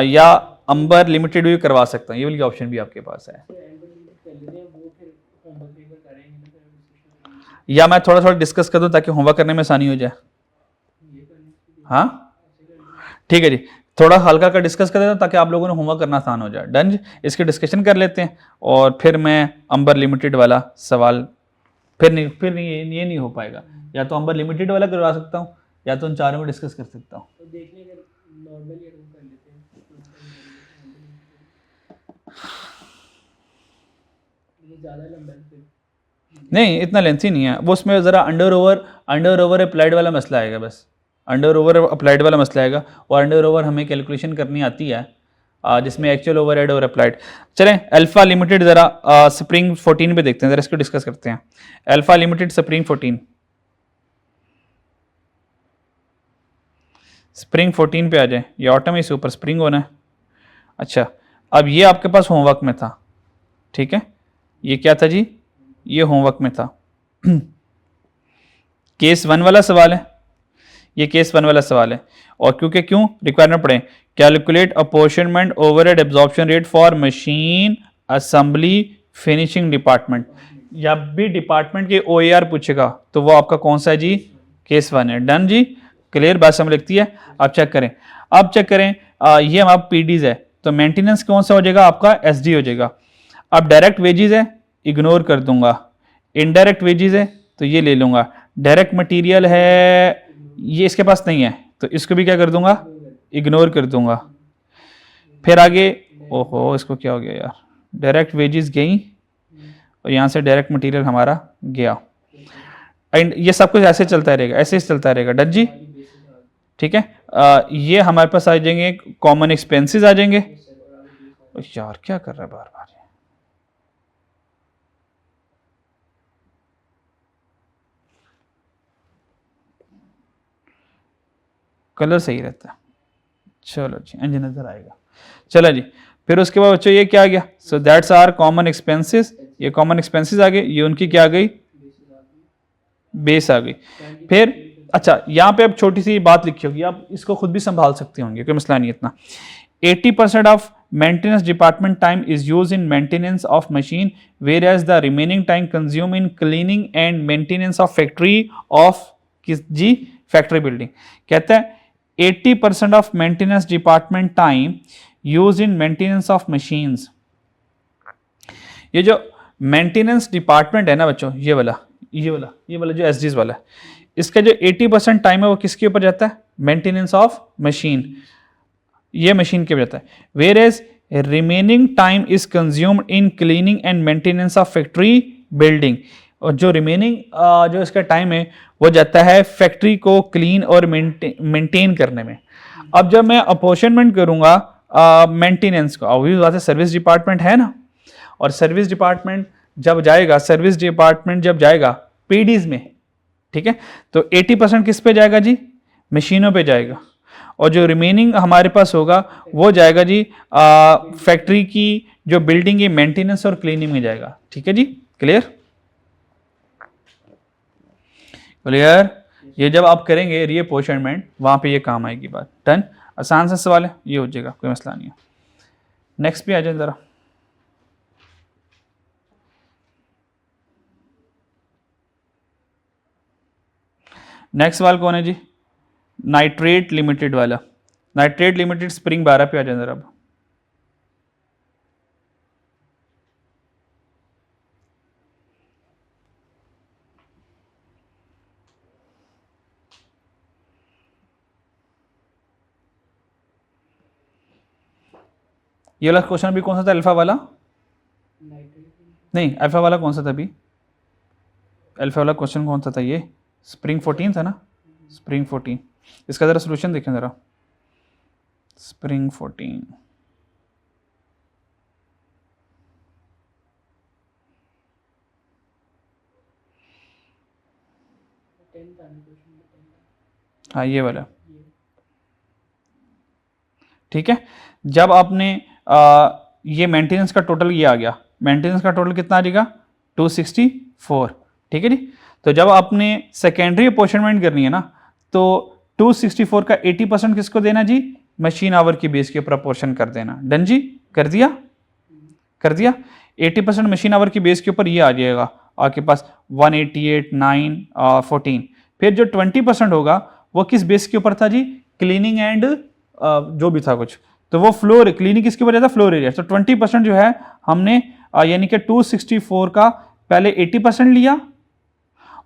या अंबर लिमिटेड भी करवा सकता हूँ, ये वाली ऑप्शन भी आपके पास है। या मैं थोड़ा थोड़ा डिस्कस कर दूं ताकि होमवर्क करने में आसानी हो जाए। हाँ ठीक है जी, थोड़ा हल्का का डिस्कस कर देता हूं ताकि आप लोगों ने होमवर्क करना आसान हो जाए। डन जी, इसकी डिस्कशन कर लेते हैं और फिर मैं अंबर लिमिटेड वाला सवाल, फिर नहीं ये नहीं हो पाएगा। या तो अंबर लिमिटेड वाला करवा सकता हूँ या तो उन चारों में डिस्कस कर सकता हूँ। नहीं इतना लेंथी नहीं है वो, उसमें ज़रा अंडर ओवर अप्लाइड वाला मसला आएगा, बस अंडर ओवर अप्लाइड वाला मसला आएगा। और अंडर ओवर हमें कैलकुलेशन करनी आती है, जिसमें एक्चुअल ओवरहेड और अप्लाइड। चलें अल्फा लिमिटेड ज़रा स्प्रिंग 14 पे देखते हैं, ज़रा इसको डिस्कस करते हैं। अल्फा लिमिटेड स्प्रिंग 14, स्प्रिंग 14 पे आ जाए। ये ऑटम इस ऊपर स्प्रिंग होना है। अच्छा, अब ये आपके पास होमवर्क में था, ठीक है। ये क्या था जी? ये होमवर्क में था। केस 1 वाला सवाल है, ये केस 1 वाला सवाल है। और क्यों रिक्वायरमेंट पढ़ें, calculate apportionment overhead absorption rate for machine assembly finishing department. जब भी डिपार्टमेंट के OAR पूछेगा तो वो आपका कौन सा है जी? केस 1 है। डन जी, क्लियर बात समझ लगती है। आप चेक करें, अब चेक करें, ये हमारा PDs है तो मेंटेनेंस कौन सा हो जाएगा आपका? SD हो जाएगा। अब डायरेक्ट वेजेस है, इग्नोर कर दूंगा। इनडायरेक्ट वेजेस है तो ये ले लूंगा। डायरेक्ट मटेरियल है, ये इसके पास नहीं है तो इसको भी क्या कर दूंगा? इग्नोर कर दूंगा। फिर आगे, ओहो इसको क्या हो गया यार, डायरेक्ट वेजेस गई और यहाँ से डायरेक्ट मटेरियल हमारा गया। एंड ये सब कुछ ऐसे चलता रहेगा, ऐसे ही चलता रहेगा। डन जी, ठीक है। ये हमारे पास आ जाएंगे कॉमन एक्सपेंसेस आ जाएंगे। यार क्या कर रहा है बार बार, कलर सही रहता है। चलो जी, इंज नजर आएगा। चलो जी, फिर उसके बाद बच्चों ये क्या आ गया? So that's are common expenses. ये कॉमन एक्सपेंसेस आ गए, ये उनकी क्या आ गई? बेस आ गई। फिर अच्छा, यहाँ पे अब छोटी सी बात लिखी होगी, आप इसको खुद भी संभाल सकते होंगे, कोई मसला नहीं इतना। 80% of maintenance department time is use in maintenance of machine, whereas the remaining time consume in cleaning and maintenance of factory of किस जी? Factory building. कहता है 80% of maintenance department time use in maintenance of machines. ये जो मेंटेनेंस डिपार्टमेंट है ना बच्चों, ये वाला जो SDs वाला है, इसका जो 80% टाइम है वो किसके ऊपर जाता है? मेंटेनेंस ऑफ मशीन, ये मशीन के ऊपर जाता है। Whereas remaining time is consumed in cleaning and maintenance of factory building. और जो रिमेनिंग जो इसका टाइम है वो जाता है फैक्ट्री को क्लीन और मेंटेन करने में। अब जब मैं अपॉर्शनमेंट करूंगा मेंटेनेंस को, ऑब्वियस बात है सर्विस डिपार्टमेंट है ना, और सर्विस डिपार्टमेंट जब जाएगा PDs में, ठीक है, तो 80% किस पे जाएगा जी? मशीनों पे जाएगा। और जो रिमेनिंग हमारे पास होगा वो जाएगा जी फैक्ट्री की जो बिल्डिंग है मेंटेनेंस और क्लीनिंग में जाएगा। ठीक है जी, क्लियर? ये जब आप करेंगे रीअपॉर्शनमेंट वहां पे ये काम आएगी बात। डन, आसान सा सवाल है, ये हो जाएगा, कोई मसला नहीं है। नेक्स्ट पे आ जाए जरा। नेक्स्ट सवाल कौन है जी? नाइट्रेट लिमिटेड वाला। नाइट्रेट लिमिटेड स्प्रिंग 12 पे आ जाए जरा अब। ये वाला क्वेश्चन अभी कौन सा था? अल्फा वाला नहीं, अल्फा वाला कौन सा था अभी? अल्फा वाला क्वेश्चन कौन सा था? ये स्प्रिंग 14 था ना? स्प्रिंग 14। इसका ज़रा सोल्यूशन देखें ज़रा। स्प्रिंग 14 हाँ ये वाला, ठीक है। जब आपने ये मेंटेनेंस का टोटल ये आ गया, मेंटेनेंस का टोटल कितना आ जाएगा? 264, ठीक है जी। तो जब आपने सेकेंडरी अपॉर्चनमेंट करनी है ना, तो 264 का 80% किसको देना जी? मशीन आवर की बेस के ऊपर अपोर्शन कर देना। डन जी, कर दिया? कर दिया। 80% मशीन आवर की बेस के ऊपर ये आ जाएगा आपके पास 188, 9, 14। फिर जो 20% होगा वो किस बेस के ऊपर था जी? क्लीनिंग एंड जो भी था कुछ, तो वो फ्लोर, क्लीनिंग किसके ऊपर था? Floor area. तो 20% जो है हमने यानी कि 264 का पहले 80% लिया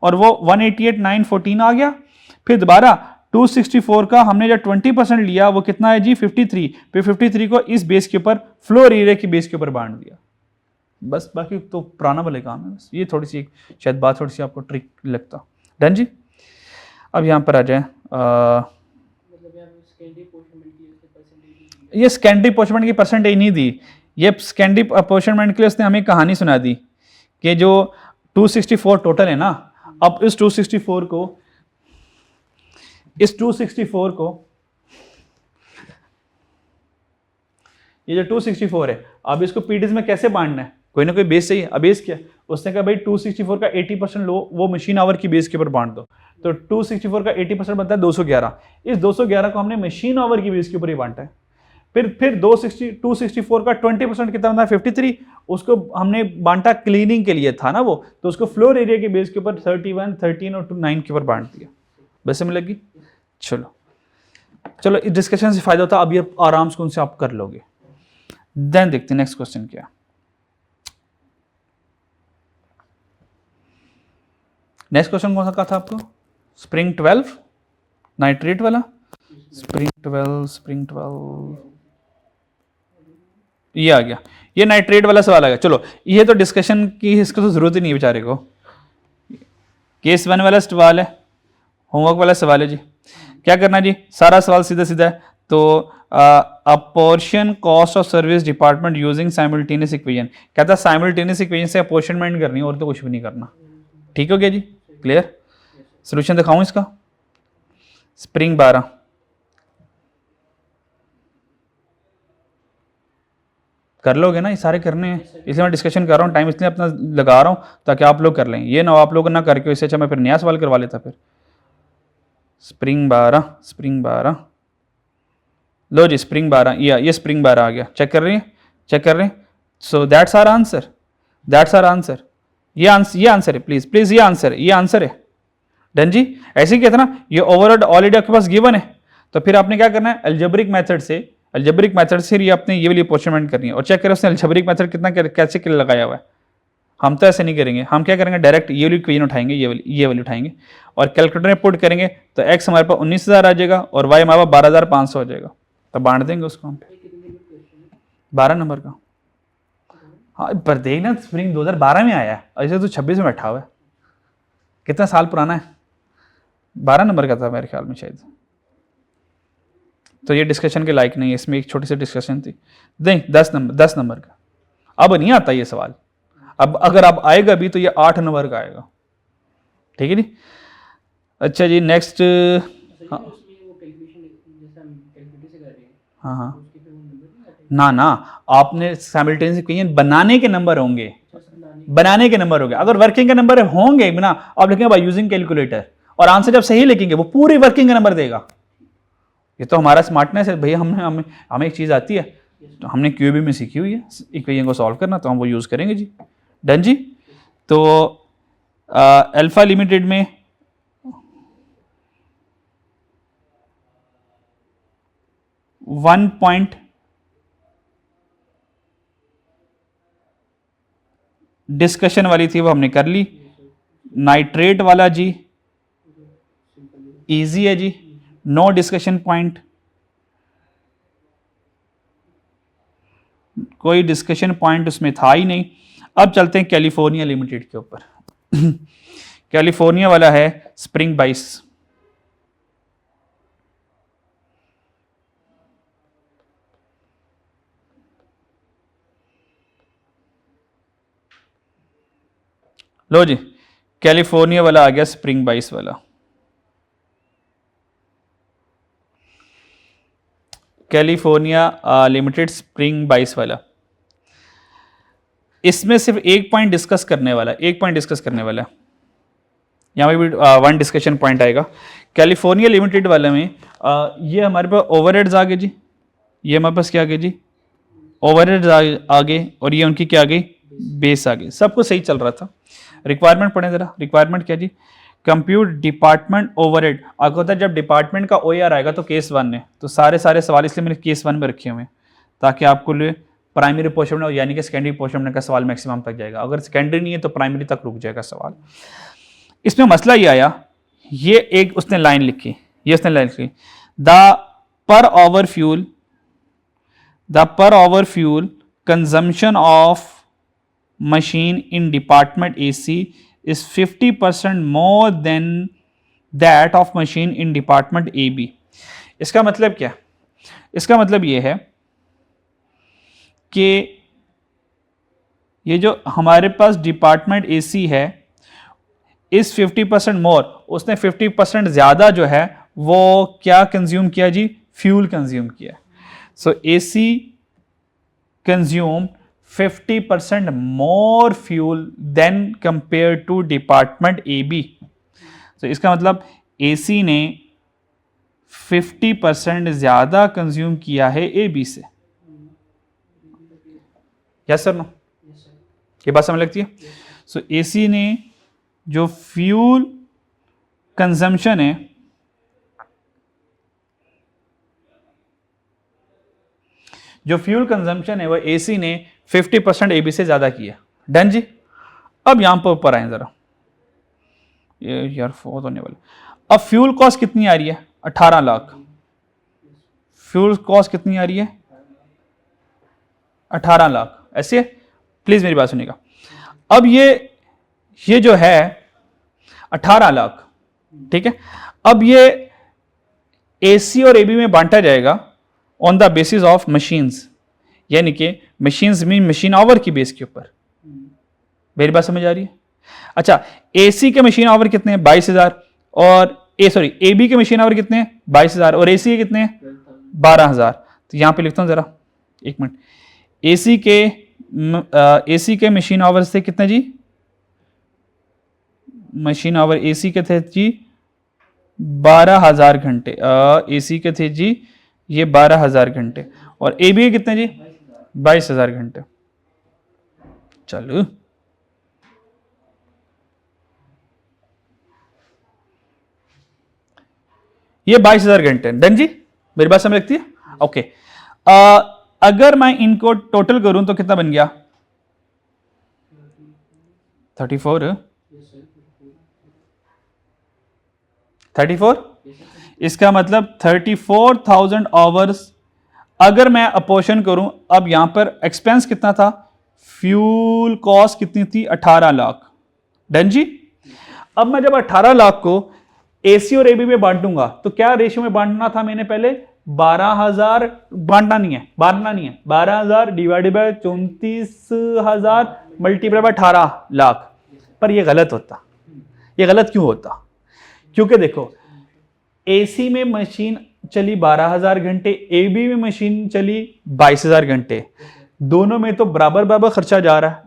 और वो 188, 9, 14 आ गया। फिर दोबारा 264 का हमने जो 20% लिया वो कितना है जी? 53। फिर 53 को इस बेस के ऊपर, फ्लोर एरिया की बेस के ऊपर बांट दिया। बस, बाकी तो पुराना वाले काम है। बस ये थोड़ी सी शायद बात थोड़ी सी आपको ट्रिक लगता। डन जी। अब यहाँ पर आ जाए, ये सेकेंडरी अपॉर्चनमेंट की परसेंटेज नहीं दी। ये सेकेंडरी अपॉर्चनमेंट के लिए उसने हमें कहानी सुना दी कि जो 264 टोटल है ना, अब इस 264 को, इस 264 को, ये जो 264 है, अब इसको पीडीएस में कैसे बांटना है? कोई ना कोई बेस चाहिए। अब बेस क्या है? उसने कहा भाई 264 का 80% लो, वो मशीन आवर की बेस के ऊपर बांट दो। तो 264 का 80% बनता है 211। इस 211 को हमने मशीन आवर की बेस के ऊपर ही बांटा है। फिर 264 का 20% कितना बनता है? 53। उसको हमने बांटा क्लीनिंग के लिए था ना वो, तो उसको फ्लोर एरिया के बेस के ऊपर 31, 13 और 9 के ऊपर बांट दिया। बस समझ लगी? चलो चलो, इस डिस्कशन से फायदा होता है, अब ये आराम से उनसे आप कर लोगे। देन देखते हैं नेक्स्ट क्वेश्चन क्या। नेक्स्ट क्वेश्चन कौन सा कहा था आपको? स्प्रिंग 12 नाइट्रेट वाला। स्प्रिंग 12 ये आ गया, ये नाइट्रेट वाला सवाल आ गया। चलो ये तो डिस्कशन की इसको तो जरूरत ही नहीं है बेचारे को। केस 1 वाला सवाल है, होमवर्क वाला सवाल है जी। क्या करना जी? सारा सवाल सीधा सीधा है। तो apportion cost of service department using simultaneous equation. कहता है साइमल्टेनियस इक्वेशन से अपोर्शनमेंट करनी है और तो कुछ भी नहीं करना। ठीक हो गया जी? क्लियर? सोल्यूशन दिखाऊं इसका? स्प्रिंग 12 कर लोगे ना? ये सारे करने हैं, इसलिए मैं डिस्कशन कर रहा हूँ, टाइम इसलिए अपना लगा रहा हूँ ताकि आप लोग कर लें। ये ना आप लोग ना करके इससे अच्छा मैं फिर नया सवाल करवा लेता। फिर स्प्रिंग 12 लो जी, स्प्रिंग 12, ये स्प्रिंग 12 आ गया। चेक कर रही है? चेक कर रहे हैं? So that's our answer, that's our answer. ये आंसर है, प्लीज ये आंसर है। डन जी। ऐसे ही कहते ना, ये ओवरऑल ऑलरेडी आपके पास गिवन है, तो फिर आपने क्या करना है? अलजेब्रिक मेथड से ये आपने ये वाली अपॉर्चुनिटी करनी है। और चेक करें उसने अलजेब्रिक मेथड कितना कैसे के लगाया हुआ है। हम तो ऐसे नहीं करेंगे, हम क्या करेंगे? डायरेक्ट ये वाली इक्वेशन उठाएंगे, ये वाली उठाएंगे और कैलकुलेटर में पुट करेंगे, तो एक्स हमारे पास 19,000 आ जाएगा और वाई हमारे पास 12,500 हो जाएगा। तो बांट देंगे उसको हम 12 नंबर का। हाँ पर देखना, स्प्रिंग 2012 में आया है, ऐसे तो 26 में बैठा हुआ है। कितना साल पुराना है? 12 नंबर का था मेरे ख्याल में शायद। तो ये डिस्कशन के लायक नहीं है, इसमें एक छोटी सी डिस्कशन थी। नहीं, 10 नंबर का। अब नहीं आता ये सवाल। अब अगर अब आएगा भी तो ये 8 नंबर का आएगा। ठीक है जी? अच्छा जी, नेक्स्ट। हाँ ना आपने साइमल्टेनियस इक्वेशन बनाने के नंबर होंगे, अगर वर्किंग के नंबर होंगे ना, आप लिखेंगे बाय यूजिंग कैलकुलेटर और आंसर जब सही लिखेंगे वो पूरी वर्किंग का नंबर देगा। ये तो हमारा स्मार्टनेस है भैया। हमें एक चीज आती है, तो हमने क्यूबी में सीखी हुई है इक्वेशन को सॉल्व करना, तो हम वो यूज करेंगे जी। डन जी। तो अल्फा लिमिटेड में 1 पॉइंट डिस्कशन वाली थी वो हमने कर ली। नाइट्रेट वाला जी इजी है जी, नो डिस्कशन पॉइंट, कोई डिस्कशन पॉइंट उसमें था ही नहीं। अब चलते हैं कैलिफोर्निया लिमिटेड के ऊपर। कैलिफोर्निया वाला है स्प्रिंग बाइस। लो जी, कैलिफोर्निया वाला आ गया स्प्रिंग बाइस वाला। कैलिफोर्निया लिमिटेड स्प्रिंग बाइस वाला, इसमें सिर्फ एक पॉइंट डिस्कस करने वाला, एक पॉइंट डिस्कस करने वाला है। यहाँ पे भी वन डिस्कशन पॉइंट आएगा। कैलिफोर्निया लिमिटेड वाले में ये हमारे पास ओवरहेड्स आ गए जी, ये हमारे पास क्या आ गए जी, ओवरहेड्स आ गए, और ये उनकी क्या आ गई, बेस आ गई। सब कुछ सही चल रहा था। रिक्वायरमेंट पढ़ें जरा, रिक्वायरमेट क्या जी, कंप्यूट डिपार्टमेंट ओवरहेड। आपको होता है जब डिपार्टमेंट का OAR आएगा तो केस 1 है, तो सारे सवाल इसलिए मैंने केस 1 में रखे हुए हैं ताकि आपको प्राइमरी पोर्शन में यानी कि सेकेंडरी पोर्शन में का सवाल मैक्सिमम तक जाएगा। अगर सेकेंडरी नहीं है तो प्राइमरी तक रुक जाएगा सवाल। इसमें मसला ये आया, ये एक उसने लाइन लिखी, ये उसने लाइन लिखी, the per hour fuel consumption of machine in department AC is 50% more than that of machine in department AB। इसका मतलब क्या, इसका मतलब ये है कि ये जो हमारे पास डिपार्टमेंट AC है इस 50% मोर, उसने 50% ज्यादा जो है वो क्या कंज्यूम किया जी, फ्यूल कंज्यूम किया। सो AC consume 50% more fuel than compared to department AB। तो इसका मतलब AC ने 50% ज्यादा कंज्यूम किया है AB से। यस सर, नो, ये बात समझ लगती है। सो AC ने जो फ्यूल कंजम्पशन है, जो फ्यूल कंजम्पशन है वो AC ने 50% AB से ज्यादा किया। डन जी। अब यहां पर ऊपर आए जरा, ये यार फोर्थ होने वाला। अब फ्यूल कॉस्ट कितनी आ रही है, 18 लाख। फ्यूल कॉस्ट कितनी आ रही है, 18 लाख। ऐसे प्लीज मेरी बात सुनिएगा। अब ये जो है 18 लाख, ठीक है। अब ये AC और AB में बांटा जाएगा on the basis of machines, यानी कि मशीन्स मीन मशीन आवर की बेस के ऊपर। मेरी बात समझ आ रही है। अच्छा, AC के मशीन आवर कितने हैं, 22,000, और AB के मशीन आवर कितने हैं, 22,000, और AC के कितने हैं, 12,000। तो यहां पे लिखता हूं जरा, एक मिनट। AC के मशीन आवर से कितने जी, मशीन आवर AC के थे जी 12,000 घंटे, AC के थे जी ये 12,000 घंटे, और AB के कितने जी 22,000 घंटे। चलो ये 22,000 घंटे। डन जी, मेरी बात समझ लगती है। ओके, अगर मैं इनको टोटल करूं तो कितना बन गया, 34। इसका मतलब 34,000 आवर्स अगर मैं अपोर्शन करूं। अब यहां पर एक्सपेंस कितना था, फ्यूल कॉस्ट कितनी थी, 18 लाख। डन जी। अब मैं जब 18 लाख को AC और AB में बांटूंगा तो क्या रेशियो में बांटना था मैंने पहले, 12,000 बांटना नहीं है, 12,000 divided by 34,000 multiply by 18 lakh. पर ये गलत होता। ये गलत क्यों होता, क्योंकि देखो AC में मशीन चली 12,000 घंटे, AB में मशीन चली 22,000 घंटे, दोनों में तो बराबर खर्चा जा रहा है।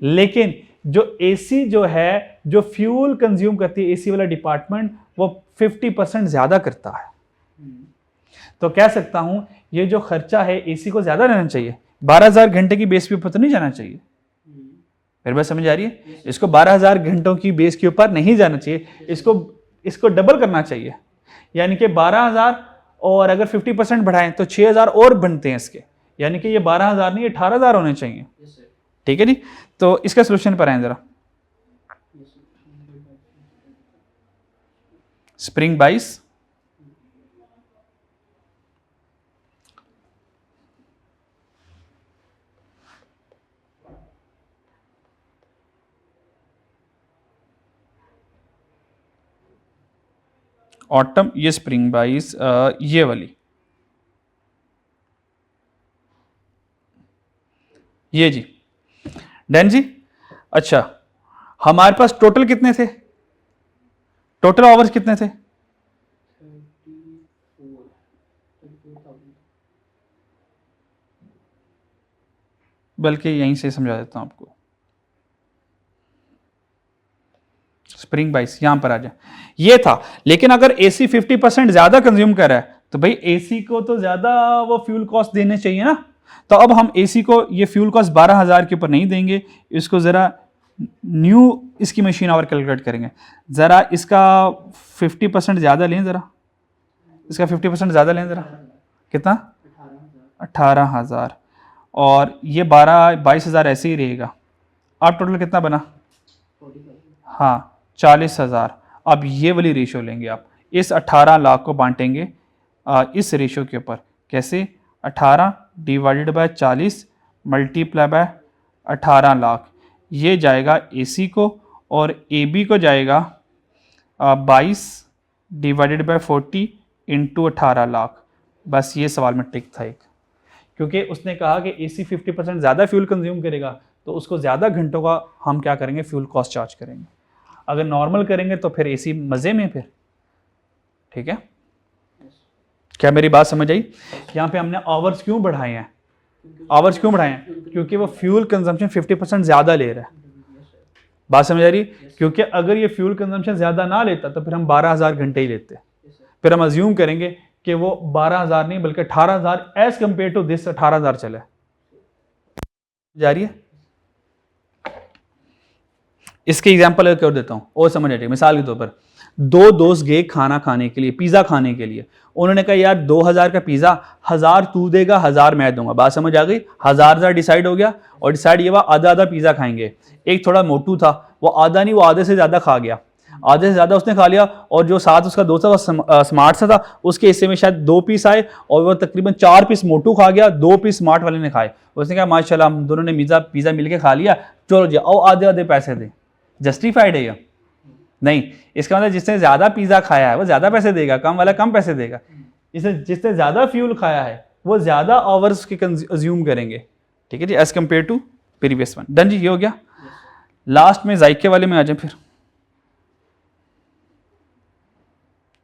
लेकिन जो AC जो है, जो फ्यूल कंज्यूम करती है AC वाला डिपार्टमेंट, वो 50% ज्यादा करता है। तो कह सकता हूं ये जो खर्चा है AC को ज्यादा रहना चाहिए, 12,000 घंटे की बेस के ऊपर तो नहीं जाना चाहिए। मेरी बात समझ आ रही है। इसको 12,000 घंटों की बेस के ऊपर नहीं जाना चाहिए, इसको डबल करना चाहिए, यानी कि 12,000 और अगर 50% बढ़ाएं तो 6000 और बनते हैं इसके, यानी कि ये 12000 नहीं, 18000 होने चाहिए। ठीक है जी, तो इसका सोल्यूशन पर आए जरा। स्प्रिंग बाइस ऑटम, ये स्प्रिंग बाइस, ये वाली, ये जी डन जी। अच्छा, हमारे पास टोटल कितने थे, टोटल आवर्स कितने थे? बल्कि यहीं से समझा देता हूं आपको। स्प्रिंग बाइस यहां पर आ जाए, ये था। लेकिन अगर एसी 50% ज्यादा कंज्यूम कर रहा है तो भाई एसी को तो ज्यादा वो फ्यूल कॉस्ट देने चाहिए ना। तो अब हम एसी को ये फ्यूल कॉस्ट 12000 के ऊपर नहीं देंगे, इसको जरा न्यू इसकी मशीन आवर कैलकुलेट करेंगे। जरा इसका 50% ज्यादा लें, जरा इसका 50% ज्यादा लें जरा, कितना? 18000, और ये 22,000 ऐसे ही रहेगा। अब टोटल कितना बना? हाँ 40,000। अब ये वाली रेशियो लेंगे आप, इस 18 लाख को बांटेंगे इस रेशियो के ऊपर। कैसे? 18 divided by 40 multiply by 18 lakh. ये जाएगा एसी को, और एबी को जाएगा 22 डिवाइडेड बाय 40 इंटू 18 लाख। बस ये सवाल में टिक था एक, क्योंकि उसने कहा कि एसी 50% ज़्यादा फ्यूल कंज्यूम करेगा तो उसको ज़्यादा घंटों का हम क्या करेंगे, फ्यूल कॉस्ट चार्ज करेंगे। अगर नॉर्मल करेंगे तो फिर एसी मज़े में फिर। ठीक है, क्या मेरी बात समझ आई? यहाँ पे हमने आवर्स क्यों बढ़ाए हैं, आवर्स क्यों बढ़ाए हैं? क्योंकि वो फ्यूल कंजम्पशन 50% ज़्यादा ले रहा है। बात समझ आ रही? क्योंकि अगर ये फ्यूल कंजम्पशन ज़्यादा ना लेता तो फिर हम 12000 घंटे ही लेते। फिर हम अज्यूम करेंगे कि वो 12000 नहीं बल्कि 18000 एज कंपेयर टू दिस 18000 चले। जा रही है? इसके एग्जाम्पल कर देता हूँ और समझ आ जाएगी। मिसाल के तौर पर दो दोस्त गए खाना खाने के लिए, पिज़्ज़ा खाने के लिए। उन्होंने कहा यार 2000 का पिज़्ज़ा, 1000 तू देगा, 1000 मैं दूंगा। बात समझ आ गई? 1000 डिसाइड हो गया, और डिसाइड ये हुआ आधा आधा पिज़्ज़ा खाएंगे। एक थोड़ा मोटू था, वो आधा नहीं, वो आधे से ज़्यादा खा गया, आधे से ज़्यादा उसने खा लिया। और जो साथ उसका दोस्त था वो स्मार्ट सा था, उसके हिस्से में शायद 2 पीस आए, और वो तकरीबन 4 पीस मोटू खा गया, 2 पीस स्मार्ट वाले ने खाए। उसने कहा माशाल्लाह हम दोनों ने पिज़्ज़ा मिल के खा लिया, चलो जी आओ आधे आधे पैसे दे। जस्टिफाइड है ये? नहीं। इसका मतलब जिसने ज्यादा पिज्जा खाया है वो ज्यादा पैसे देगा, कम वाला कम पैसे देगा। जिसने ज्यादा फ्यूल खाया है वो ज्यादा आवर्स के अज्यूम करेंगे। ठीक है जी, as compare to previous one. Done जी, ये हो गया। लास्ट में जायके वाले में आ जाए फिर।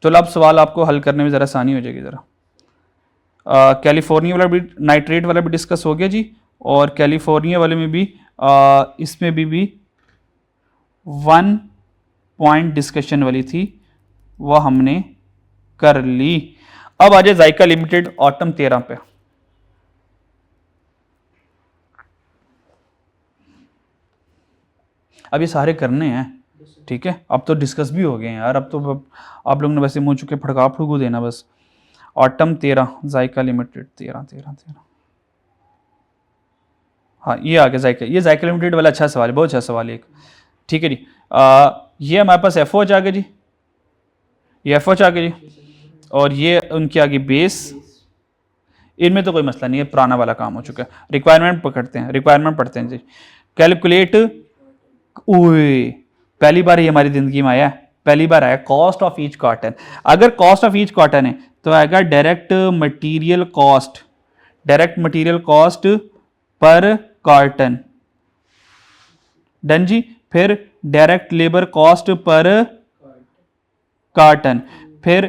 चलो अब सवाल आपको हल करने में जरा आसानी हो जाएगी। जरा कैलिफोर्निया वाला भी, नाइट्रेट वाला भी डिस्कस हो गया जी, और कैलिफोर्निया वाले में भी इसमें भी 1 पॉइंट डिस्कशन वाली थी, वह हमने कर ली। अब आ जाए जायका लिमिटेड ऑटम 13 पे। अब ये सारे करने हैं। ठीक है, अब तो डिस्कस भी हो गए हैं यार, अब तो आप लोगों ने वैसे मुंह चुके फड़का फड़कू देना बस। ऑटम 13 जायका लिमिटेड 13। हाँ ये आ गया जायका, ये जायका लिमिटेड वाला अच्छा सवाल है, बहुत अच्छा सवाल है एक। ठीक है जी, ये हमारे पास एफओएच आ गया जी, ये एफओएच आ गया जी, और ये उनकी आगे बेस। इनमें तो कोई मसला नहीं है, पुराना वाला काम हो चुका है। रिक्वायरमेंट पकड़ते हैं, रिक्वायरमेंट पढ़ते हैं जी। कैलकुलेट, पहली बार ये हमारी जिंदगी में आया, पहली बार आया कॉस्ट ऑफ ईच कॉटन। अगर कॉस्ट ऑफ ईच कॉटन है तो आएगा direct material cost, direct material cost पर कॉटन। डन जी। फिर डायरेक्ट लेबर कॉस्ट पर कॉटन, फिर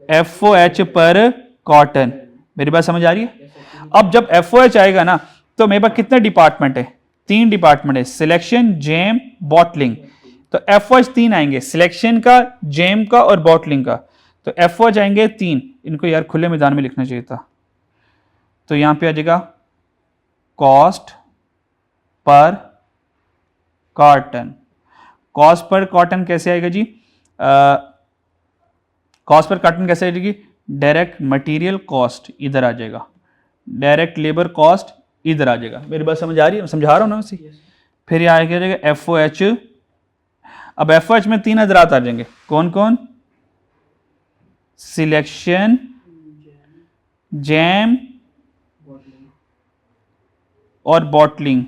एफओएच पर कॉटन। मेरी बात समझ आ रही है? अब जब एफओएच आएगा ना तो मेरे पास कितने डिपार्टमेंट है? 3 डिपार्टमेंट है, सिलेक्शन, जेम, बॉटलिंग। तो एफओएच 3 आएंगे, सिलेक्शन का, जेम का और बॉटलिंग का। तो एफओएच आएंगे 3। इनको यार खुले मैदान में लिखना चाहिए था। तो यहां पे आ जाएगा कॉस्ट पर कॉटन। कॉस्ट पर कॉटन कैसे आएगा जी? कॉस्ट पर कॉटन कैसे आएगी? डायरेक्ट मटेरियल कॉस्ट इधर आ जाएगा, डायरेक्ट लेबर कॉस्ट इधर आ जाएगा। मेरी बात समझ आ रही है, समझा रहा हूँ ना उसी। फिर ये आ जाएगा FOH। अब FOH में 3 हजरात आ जाएंगे, कौन कौन? सिलेक्शन, जैम और बॉटलिंग।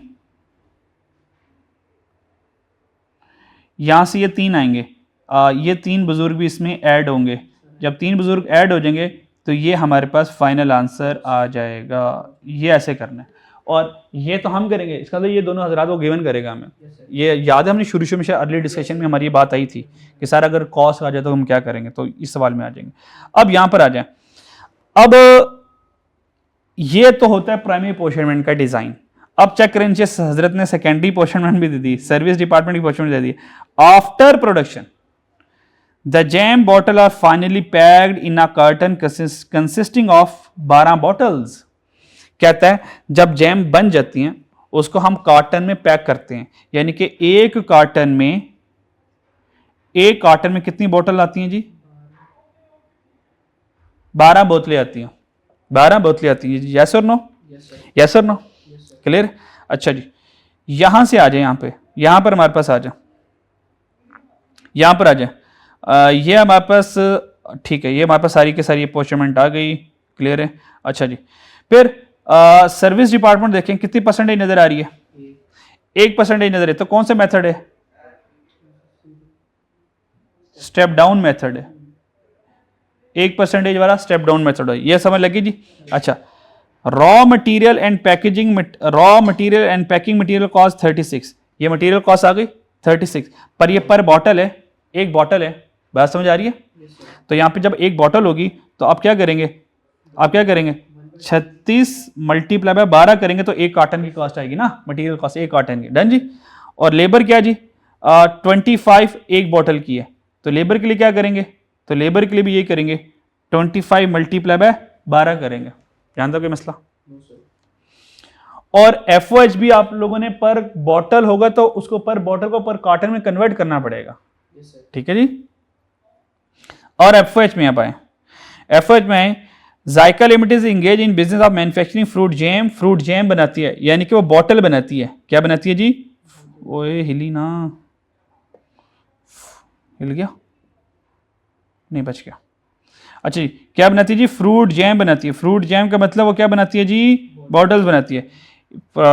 यहां से ये 3 आएंगे, ये 3 बुजुर्ग भी इसमें ऐड होंगे। जब 3 बुजुर्ग ऐड हो जाएंगे तो ये हमारे पास फाइनल आंसर आ जाएगा। ये ऐसे करना है, और ये तो हम करेंगे, इसका मतलब ये दोनों हजरात को गिवन करेगा हमें। ये याद है, हमने शुरू में अर्ली डिस्कशन में हमारी ये बात आई थी कि सर अगर कॉस्ट आ जाए तो हम क्या करेंगे, तो इस सवाल में आ जाएंगे। अब यहां पर आ जाए, अब ये तो होता है प्राइमरी पोर्शनमेंट का डिजाइन। अब चेक करें, जिस हजरत ने सेकेंडरी पोर्शनमेंट भी दे दी, सर्विस डिपार्टमेंट की पोर्शनमेंट दे दी। After production the jam bottle are finally packed in a carton consisting of 12 bottles. कहता है जब जैम बन जाती हैं उसको हम कार्टन में पैक करते हैं, यानी कि एक कार्टन में कितनी बोतल आती हैं जी? 12 बोतलें आती हैं। 12 बोतलें आती हैं जी। यस और नो? यस और नो? क्लियर? अच्छा जी, यहां से आ जाए, यहां पर हमारे पास आ जाए, यहां पर आ जाए। ये हमारे पास ठीक है, ये हमारे पास सारी की सारी पोर्शनमेंट आ गई। क्लियर है? अच्छा जी, फिर सर्विस डिपार्टमेंट देखें कितनी परसेंटेज नजर आ रही है? 1% नजर है। तो कौन सा मेथड है? स्टेप डाउन मेथड है। 1% वाला स्टेप डाउन मेथड है। ये समझ लगी जी? अच्छा, raw material and packing material cost 36। ये मटेरियल कॉस्ट आ गई 36, पर ये पर बॉटल है, एक बॉटल है। बात समझ आ रही है? तो यहां पे जब एक बॉटल होगी तो आप क्या करेंगे? 36 मल्टीप्लाई बाय 12 करेंगे तो एक कार्टन की कॉस्ट आएगी ना, मटेरियल कॉस्ट एक कार्टन की। डन जी। और लेबर क्या जी? 25 एक बॉटल की है, तो लेबर के लिए क्या करेंगे? तो लेबर के लिए भी यही करेंगे, 25 मल्टीप्लाई बाय 12 करेंगे। जानते हो कोई मसला? और FOH भी आप लोगों ने पर बॉटल होगा तो उसको पर बॉटल को पर कार्टन में कन्वर्ट करना पड़ेगा। ठीक है जी। और FOH में आप आए, FOH में आए, Zayka limited is engage in business of manufacturing fruit jam. Fruit jam बनाती है, यानी कि वो बॉटल बनाती है। क्या बनाती है जी? ओए हिली ना, हिल गया नहीं, बच गया। अच्छा जी, क्या बनाती है जी? फ्रूट जैम बनाती है। फ्रूट जैम का मतलब वो क्या बनाती है जी? बॉटल्स बनाती है।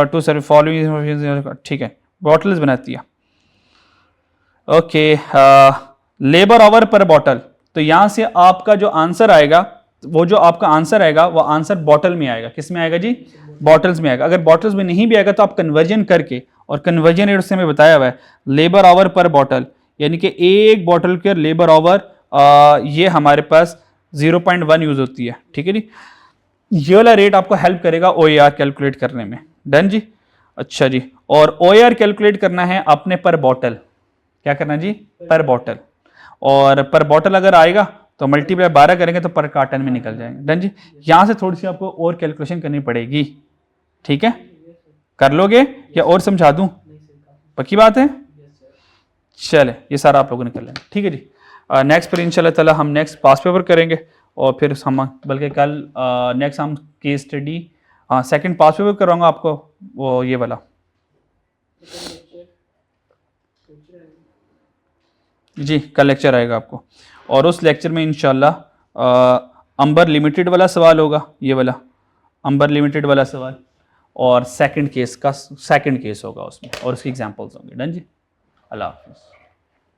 टू सर्व फॉलोइंग, ठीक है, बॉटल्स बनाती है। ओके, लेबर आवर पर बॉटल। तो यहां से आपका जो आंसर आएगा, वो जो आपका आंसर आएगा वो आंसर बॉटल में आएगा। किस में आएगा जी? बॉटल्स में आएगा। अगर बॉटल्स में नहीं भी आएगा तो आप कन्वर्जन करके, और कन्वर्जन रेट से हमें बताया हुआ है लेबर आवर पर बॉटल, यानी कि एक बॉटल के लेबर आवर ये हमारे पास 0.1 यूज होती है। ठीक है जी। ये वाला रेट आपको हेल्प करेगा OAR कैलकुलेट करने में। डन जी। अच्छा जी, और OAR कैलकुलेट करना है अपने पर बॉटल। क्या करना जी? पर बॉटल। और पर बॉटल अगर आएगा तो मल्टीप्लाई 12 करेंगे तो पर कार्टन में निकल जाएंगे। डन जी। यहां से थोड़ी सी आपको और कैलकुलेशन करनी पड़ेगी। ठीक है, कर लोगे या और समझा दूं? पक्की बात है? चले, ये सारा आप लोगों ने कर लेना। ठीक है जी। नेक्स्ट पर इंशाल्लाह ताला हम नेक्स्ट पास पेपर करेंगे, और फिर हम बल्कि कल नेक्स्ट हम केस स्टडी सेकंड पास पेपर कराऊंगा आपको, वो ये वाला जी, कल लेक्चर आएगा आपको। और उस लेक्चर में इंशाल्लाह अंबर लिमिटेड वाला सवाल होगा, ये वाला अंबर लिमिटेड वाला सवाल, और सेकंड केस होगा उसमें, और उसकी एग्जांपल्स होंगे। डन जी। अल्लाह हाफिज़।